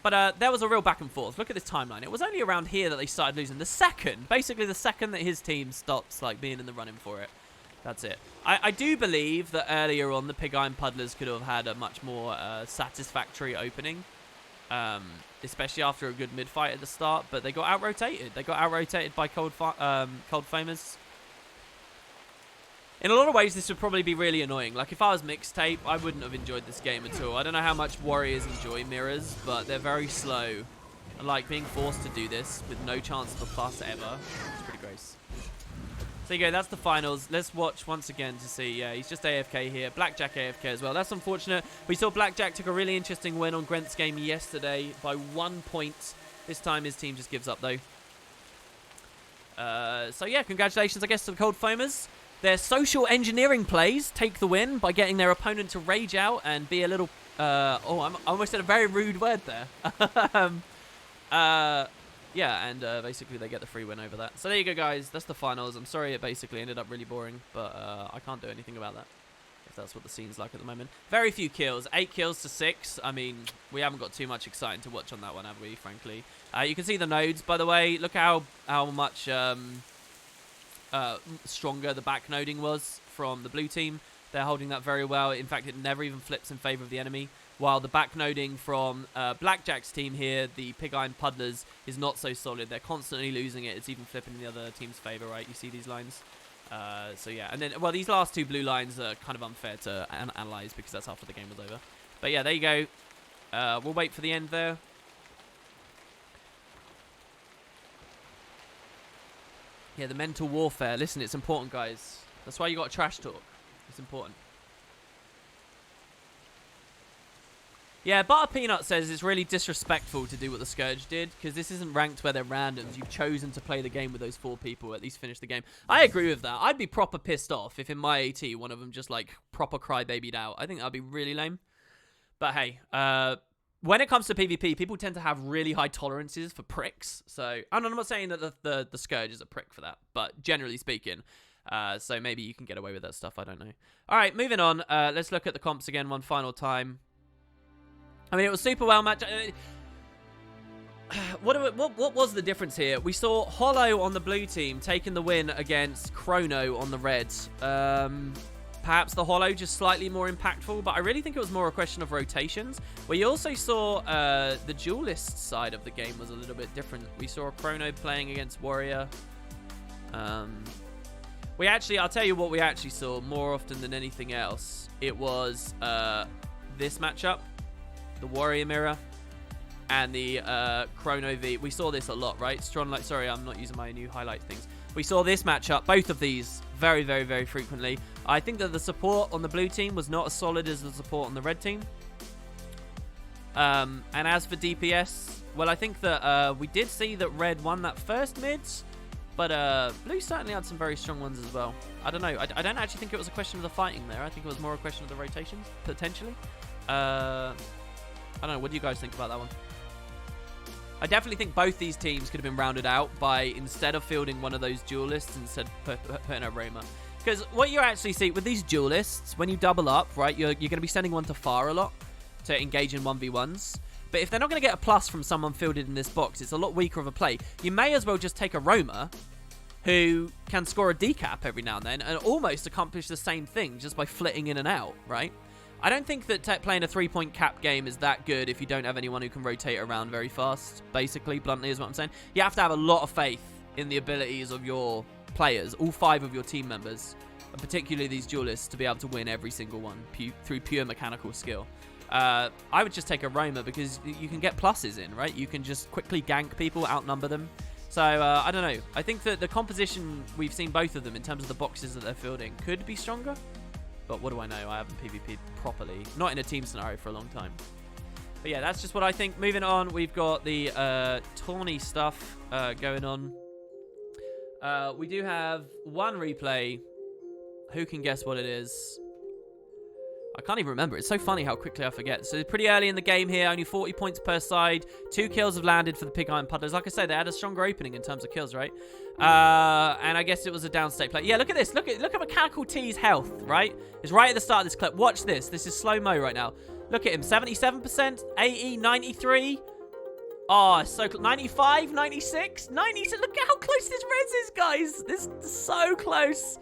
But there was a real back and forth. Look at this timeline. It was only around here that they started losing. Basically the second that his team stops like being in the running for it. That's it. I do believe that earlier on the Pig Iron Puddlers could have had a much more satisfactory opening. Especially after a good mid-fight at the start. But they got out-rotated. They got out-rotated by Cold Famers. In a lot of ways, this would probably be really annoying. Like, if I was Mixtape, I wouldn't have enjoyed this game at all. I don't know how much Warriors enjoy mirrors, but they're very slow. And, like, being forced to do this with no chance of a plus ever, it's pretty gross. So, you go. That's the finals. Let's watch once again to see. Yeah, he's just AFK here. Blackjack AFK as well. That's unfortunate. We saw Blackjack took a really interesting win on Grenth's game yesterday by 1 point. This time, his team just gives up, though. So, yeah, congratulations, I guess, to the Cold Foamers. Their social engineering plays take the win by getting their opponent to rage out and be a little... I almost said a very rude word there. Yeah, and basically they get the free win over that. So there you go, guys. That's the finals. I'm sorry it basically ended up really boring, but I can't do anything about that, if that's what the scene's like at the moment. Very few kills. 8 kills to 6. I mean, we haven't got too much exciting to watch on that one, have we, frankly? You can see the nodes, by the way. Look how much... stronger the back noding was from the blue team. They're holding that very well. In fact, it never even flips in favor of the enemy. While the back noding from Blackjack's team here, the Pig Iron Puddlers, is not so solid. They're constantly losing it. It's even flipping in the other team's favor, right? You see these lines? So yeah, and then, well, these last 2 blue lines are kind of unfair to analyze because that's after the game was over. But yeah, there you go. We'll wait for the end there. Yeah, the mental warfare. Listen, it's important, guys. That's why you got trash talk. It's important. Yeah, Butter Peanut says it's really disrespectful to do what the Scourge did, because this isn't ranked where they're randoms. You've chosen to play the game with those 4 people, at least finish the game. I agree with that. I'd be proper pissed off if in my AT one of them just, like, proper crybabied out. I think that'd be really lame. But hey, when it comes to PvP, people tend to have really high tolerances for pricks. So, I'm not saying that the Scourge is a prick for that, but generally speaking. So maybe you can get away with that stuff. I don't know. All right, moving on. Let's look at the comps again one final time. I mean, it was super well matched. What was the difference here? We saw Hollow on the blue team taking the win against Chrono on the red. Perhaps the Hollow just slightly more impactful, but I really think it was more a question of rotations. We also saw the duelist side of the game was a little bit different. We saw Chrono playing against Warrior. I'll tell you what we actually saw more often than anything else. It was this matchup, the Warrior Mirror, and the Chrono V. We saw this a lot, right? Sorry, I'm not using my new highlight things. We saw this matchup, both of these, very, very, very frequently. I think that the support on the blue team was not as solid as the support on the red team. And as for DPS, well, I think that we did see that red won that first mid, but blue certainly had some very strong ones as well. I don't know. I don't actually think it was a question of the fighting there. I think it was more a question of the rotations, potentially. I don't know. What do you guys think about that one? I definitely think both these teams could have been rounded out by, instead of fielding one of those duelists, instead putting a Roma. Because what you actually see with these duelists, when you double up, right, you're going to be sending one to far a lot to engage in 1v1s. But if they're not going to get a plus from someone fielded in this box, it's a lot weaker of a play. You may as well just take a Roma who can score a decap every now and then and almost accomplish the same thing just by flitting in and out, right? I don't think that playing a 3-point cap game is that good if you don't have anyone who can rotate around very fast, basically, bluntly is what I'm saying. You have to have a lot of faith in the abilities of your players, all 5 of your team members, and particularly these duelists, to be able to win every single one through pure mechanical skill. I would just take a Roma because you can get pluses in, right? You can just quickly gank people, outnumber them. So, I don't know. I think that the composition, we've seen both of them in terms of the boxes that they're fielding, could be stronger. But what do I know? I haven't PvP'd properly. Not in a team scenario for a long time. But yeah, that's just what I think. Moving on, we've got the Tawny stuff going on. We do have one replay. Who can guess what it is? I can't even remember. It's so funny how quickly I forget. So pretty early in the game here, only 40 points per side. 2 kills have landed for the Pig Iron Puddlers. Like I said, they had a stronger opening in terms of kills, right? And I guess it was a downstate play. Yeah, look at this. Look at Mechanical T's health, right? It's right at the start of this clip. Watch this. This is slow-mo right now. Look at him. 77%, 80, 93. Oh, so 95, 96, 90. Look at how close this res is, guys. This is so close.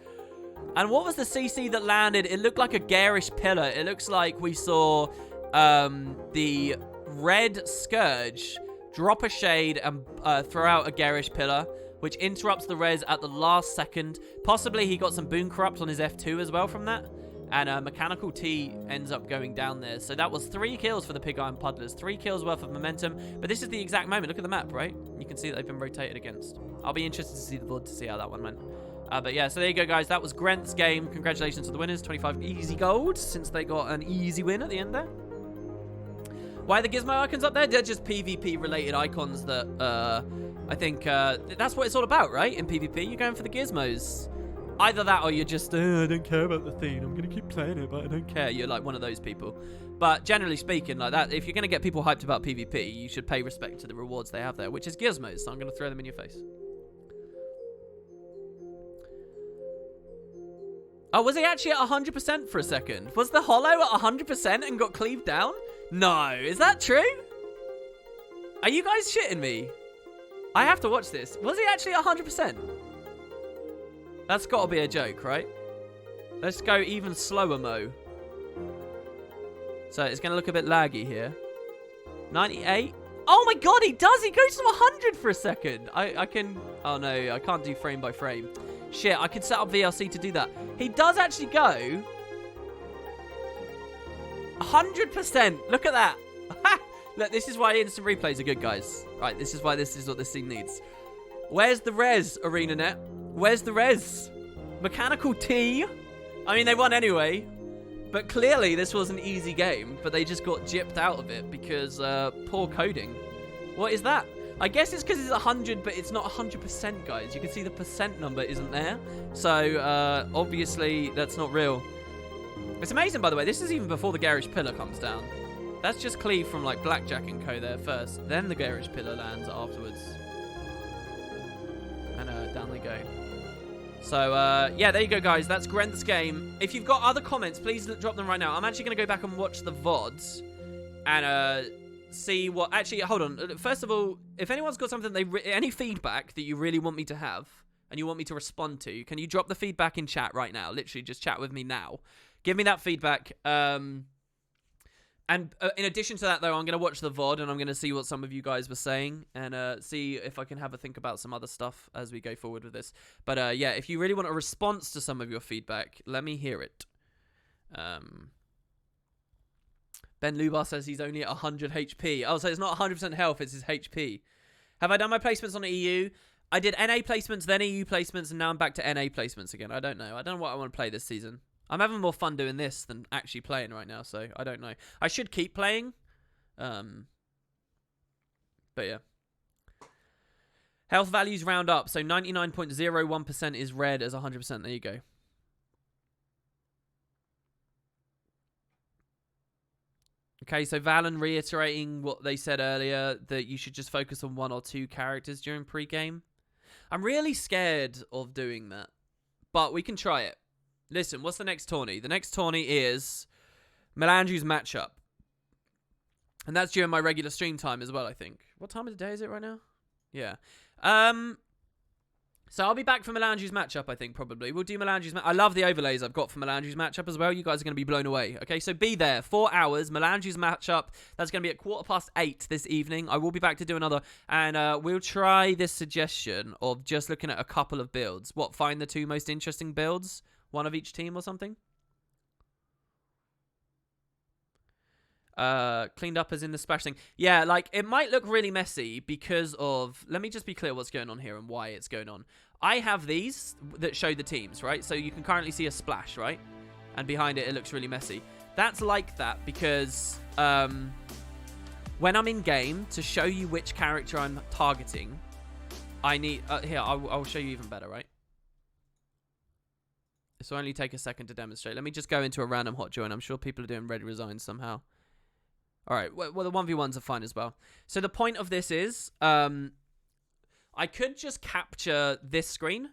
And what was the CC that landed? It looked like a garish pillar. It looks like we saw the red Scourge drop a shade and throw out a garish pillar, which interrupts the res at the last second. Possibly he got some Boon Corrupt on his F2 as well from that. And Mechanical T ends up going down there. So that was 3 kills for the Pig Iron Puddlers. 3 kills worth of momentum. But this is the exact moment. Look at the map, right? You can see that they've been rotated against. I'll be interested to see the VOD to see how that one went. But yeah, so there you go, guys. That was Grenth's game. Congratulations to the winners. 25 easy gold, since they got an easy win at the end there. Why are the gizmo icons up there? They're just PvP-related icons that, I think, that's what it's all about, right? In PvP, you're going for the gizmos. Either that or you're just, I don't care about the theme. I'm going to keep playing it, but I don't care. You're like one of those people. But generally speaking, like that, if you're going to get people hyped about PvP, you should pay respect to the rewards they have there, which is gizmos. So I'm going to throw them in your face. Oh, was he actually at 100% for a second? Was the holo at 100% and got cleaved down? No, is that true? Are you guys shitting me? I have to watch this. Was he actually at 100%? That's got to be a joke, right? Let's go even slower mo. So it's going to look a bit laggy here. 98. Oh my god, he does. He goes to 100 for a second. I can... Oh no, I can't do frame by frame. Shit, I could set up VLC to do that. He does actually go 100%. Look at that. Look, this is why instant replays are good, guys. Right, this is why this is what this scene needs. Where's the res, ArenaNet? Where's the res? Mechanical T. I mean, they won anyway. But clearly, this was an easy game. But they just got gypped out of it because poor coding. What is that? I guess it's because it's 100, but it's not 100%, guys. You can see the percent number isn't there. So, obviously, that's not real. It's amazing, by the way. This is even before the garish pillar comes down. That's just cleave from, like, Blackjack and Co. there first. Then the garish pillar lands afterwards. And down they go. So, yeah, there you go, guys. That's Grenth's game. If you've got other comments, please drop them right now. I'm actually going to go back and watch the VODs. And, see what... Actually, hold on. First of all, if anyone's got something any feedback that you really want me to have and you want me to respond to, can you drop the feedback in chat right now? Literally, just chat with me now. Give me that feedback. And in addition to that, though, I'm going to watch the VOD and I'm going to see what some of you guys were saying and see if I can have a think about some other stuff as we go forward with this. But, yeah, if you really want a response to some of your feedback, let me hear it. Ben Lubar says he's only at 100 HP. Oh, so it's not 100% health, it's his HP. Have I done my placements on EU? I did NA placements, then EU placements, and now I'm back to NA placements again. I don't know. I don't know what I want to play this season. I'm having more fun doing this than actually playing right now, so I don't know. I should keep playing. But yeah. Health values round up, so 99.01% is red as 100%. There you go. Okay, so Valen reiterating what they said earlier, that you should just focus on 1 or 2 characters during pre-game. I'm really scared of doing that, but we can try it. Listen, what's the next tourney? The next tourney is Melandri's matchup. And that's during my regular stream time as well, I think. What time of the day is it right now? Yeah. So I'll be back for Melandri's matchup, I think, probably. We'll do Melandri's matchup. I love the overlays I've got for Melandri's matchup as well. You guys are going to be blown away. Okay, so be there. 4 hours. Melandri's matchup. That's going to be at 8:15 this evening. I will be back to do another. And we'll try this suggestion of just looking at a couple of builds. What, find the 2 most interesting builds? 1 of each team or something? Cleaned up as in the splash thing. Yeah, like, it might look really messy because of... Let me just be clear what's going on here and why it's going on. I have these that show the teams, right? So you can currently see a splash, right? And behind it, it looks really messy. That's like that because when I'm in game, to show you which character I'm targeting, I need... here, I'll show you even better, right? This will only take a second to demonstrate. Let me just go into a random hot join. I'm sure people are doing red resigns somehow. All right. Well, the 1v1s are fine as well. So the point of this is... I could just capture this screen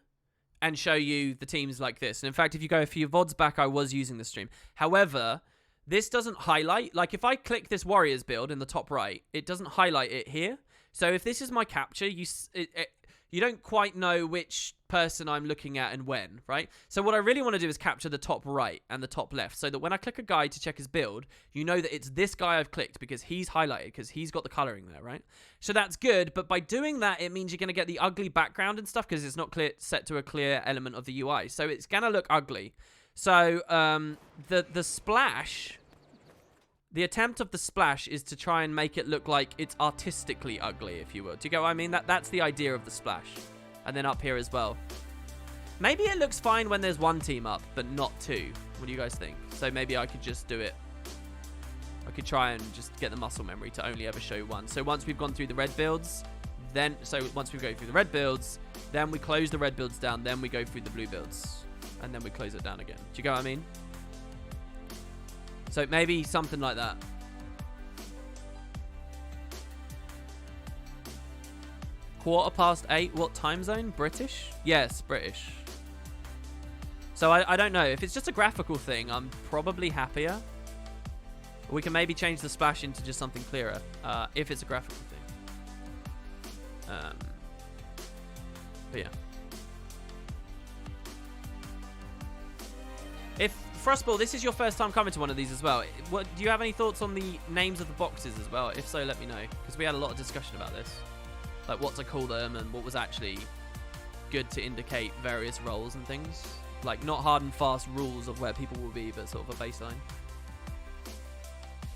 and show you the teams like this. And in fact, if you go a few VODs back, I was using the stream. However, this doesn't highlight. Like, if I click this Warriors build in the top right, it doesn't highlight it here. So if this is my capture, you don't quite know which person I'm looking at and when, right? So what I really want to do is capture the top right and the top left so that when I click a guy to check his build, you know that it's this guy I've clicked because he's highlighted, because he's got the coloring there, right? So that's good, but by doing that, it means you're going to get the ugly background and stuff because it's not set to a clear element of the UI. So it's going to look ugly. So the splash... The attempt of the splash is to try and make it look like it's artistically ugly, if you will. Do you get what I mean? That's the idea of the splash. And then up here as well. Maybe it looks fine when there's one team up, but not two. What do you guys think? So maybe I could just do it. I could try and just get the muscle memory to only ever show one. So once we've gone through the red builds, then once we go through the red builds, then we close the red builds down, then we go through the blue builds, and then we close it down again. Do you get what I mean? So maybe something like that. (8). What time zone? British? Yes, British. So I don't know. If it's just a graphical thing, I'm probably happier. We can maybe change the splash into just something clearer. If it's a graphical thing. But yeah. If Frostball, this is your first time coming to one of these as well. Do you have any thoughts on the names of the boxes as well? If so, let me know. Because we had a lot of discussion about this. Like what to call them and what was actually good to indicate various roles and things. Like not hard and fast rules of where people will be, but sort of a baseline.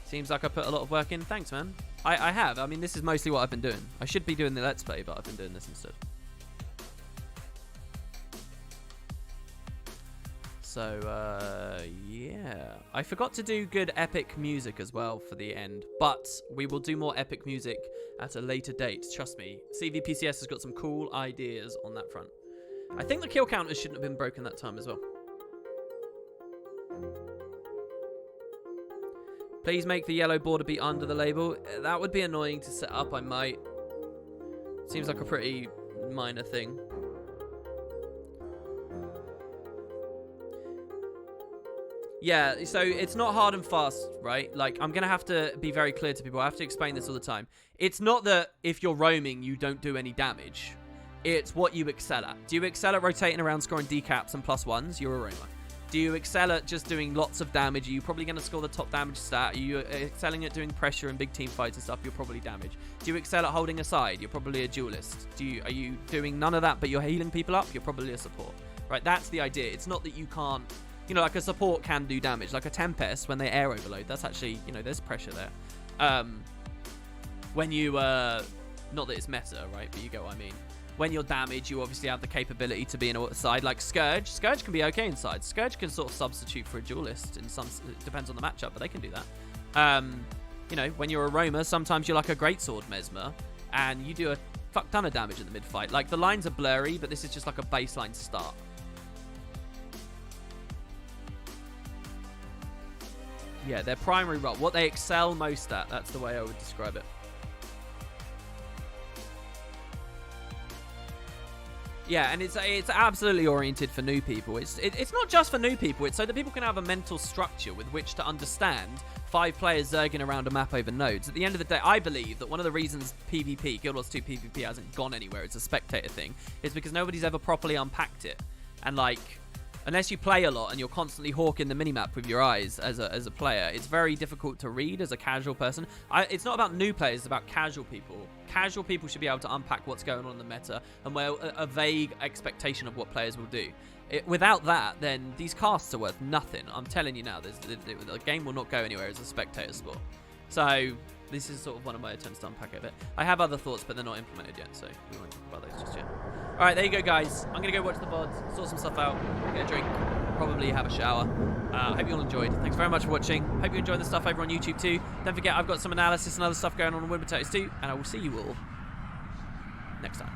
Seems like I put a lot of work in. Thanks, man. I have. I mean, this is mostly what I've been doing. I should be doing the Let's Play, but I've been doing this instead. So, yeah. I forgot to do good epic music as well for the end, but we will do more epic music at a later date. Trust me. CVPCS has got some cool ideas on that front. I think the kill counters shouldn't have been broken that time as well. Please make the yellow border be under the label. That would be annoying to set up, I might. Seems like a pretty minor thing. Yeah, so it's not hard and fast, right? Like, I'm going to have to be very clear to people. I have to explain this all the time. It's not that if you're roaming, you don't do any damage. It's what you excel at. Do you excel at rotating around, scoring decaps and +1s? You're a roamer. Do you excel at just doing lots of damage? Are you probably going to score the top damage stat? Are you excelling at doing pressure and big team fights and stuff? You're probably damage. Do you excel at holding a side? You're probably a duelist. Are you doing none of that, but you're healing people up? You're probably a support. Right, that's the idea. It's not that you can't... You know, like a support can do damage. Like a Tempest, when they air overload, that's actually, you know, there's pressure there. When you, not that it's meta, right, but you get what I mean. When you're damaged, you obviously have the capability to be in a side like Scourge. Scourge can be okay inside. Scourge can sort of substitute for a duelist in some, it depends on the matchup, but they can do that. You know, when you're a roamer, sometimes you're like a greatsword Mesmer, and you do a fuck ton of damage in the mid-fight. Like, the lines are blurry, but this is just like a baseline start. Yeah, their primary role, what they excel most at, that's the way I would describe it. Yeah, and it's absolutely oriented for new people. It's not just for new people. It's so that people can have a mental structure with which to understand 5 players zerging around a map over nodes. At the end of the day, I believe that one of the reasons PvP, Guild Wars 2 PvP, hasn't gone anywhere, it's a spectator thing, is because nobody's ever properly unpacked it. And like... Unless you play a lot and you're constantly hawking the minimap with your eyes as a player, it's very difficult to read as a casual person. It's not about new players, it's about casual people. Casual people should be able to unpack what's going on in the meta and a vague expectation of what players will do. Without that, then these casts are worth nothing. I'm telling you now, the game will not go anywhere as a spectator sport. So this is sort of one of my attempts to unpack it a bit. I have other thoughts, but they're not implemented yet, so we won't talk about those just yet. All right, there you go, guys. I'm going to go watch the VODs, sort some stuff out, get a drink, probably have a shower. Hope you all enjoyed. Thanks very much for watching. Hope you enjoyed the stuff over on YouTube too. Don't forget, I've got some analysis and other stuff going on Wood Potatoes too, and I will see you all next time.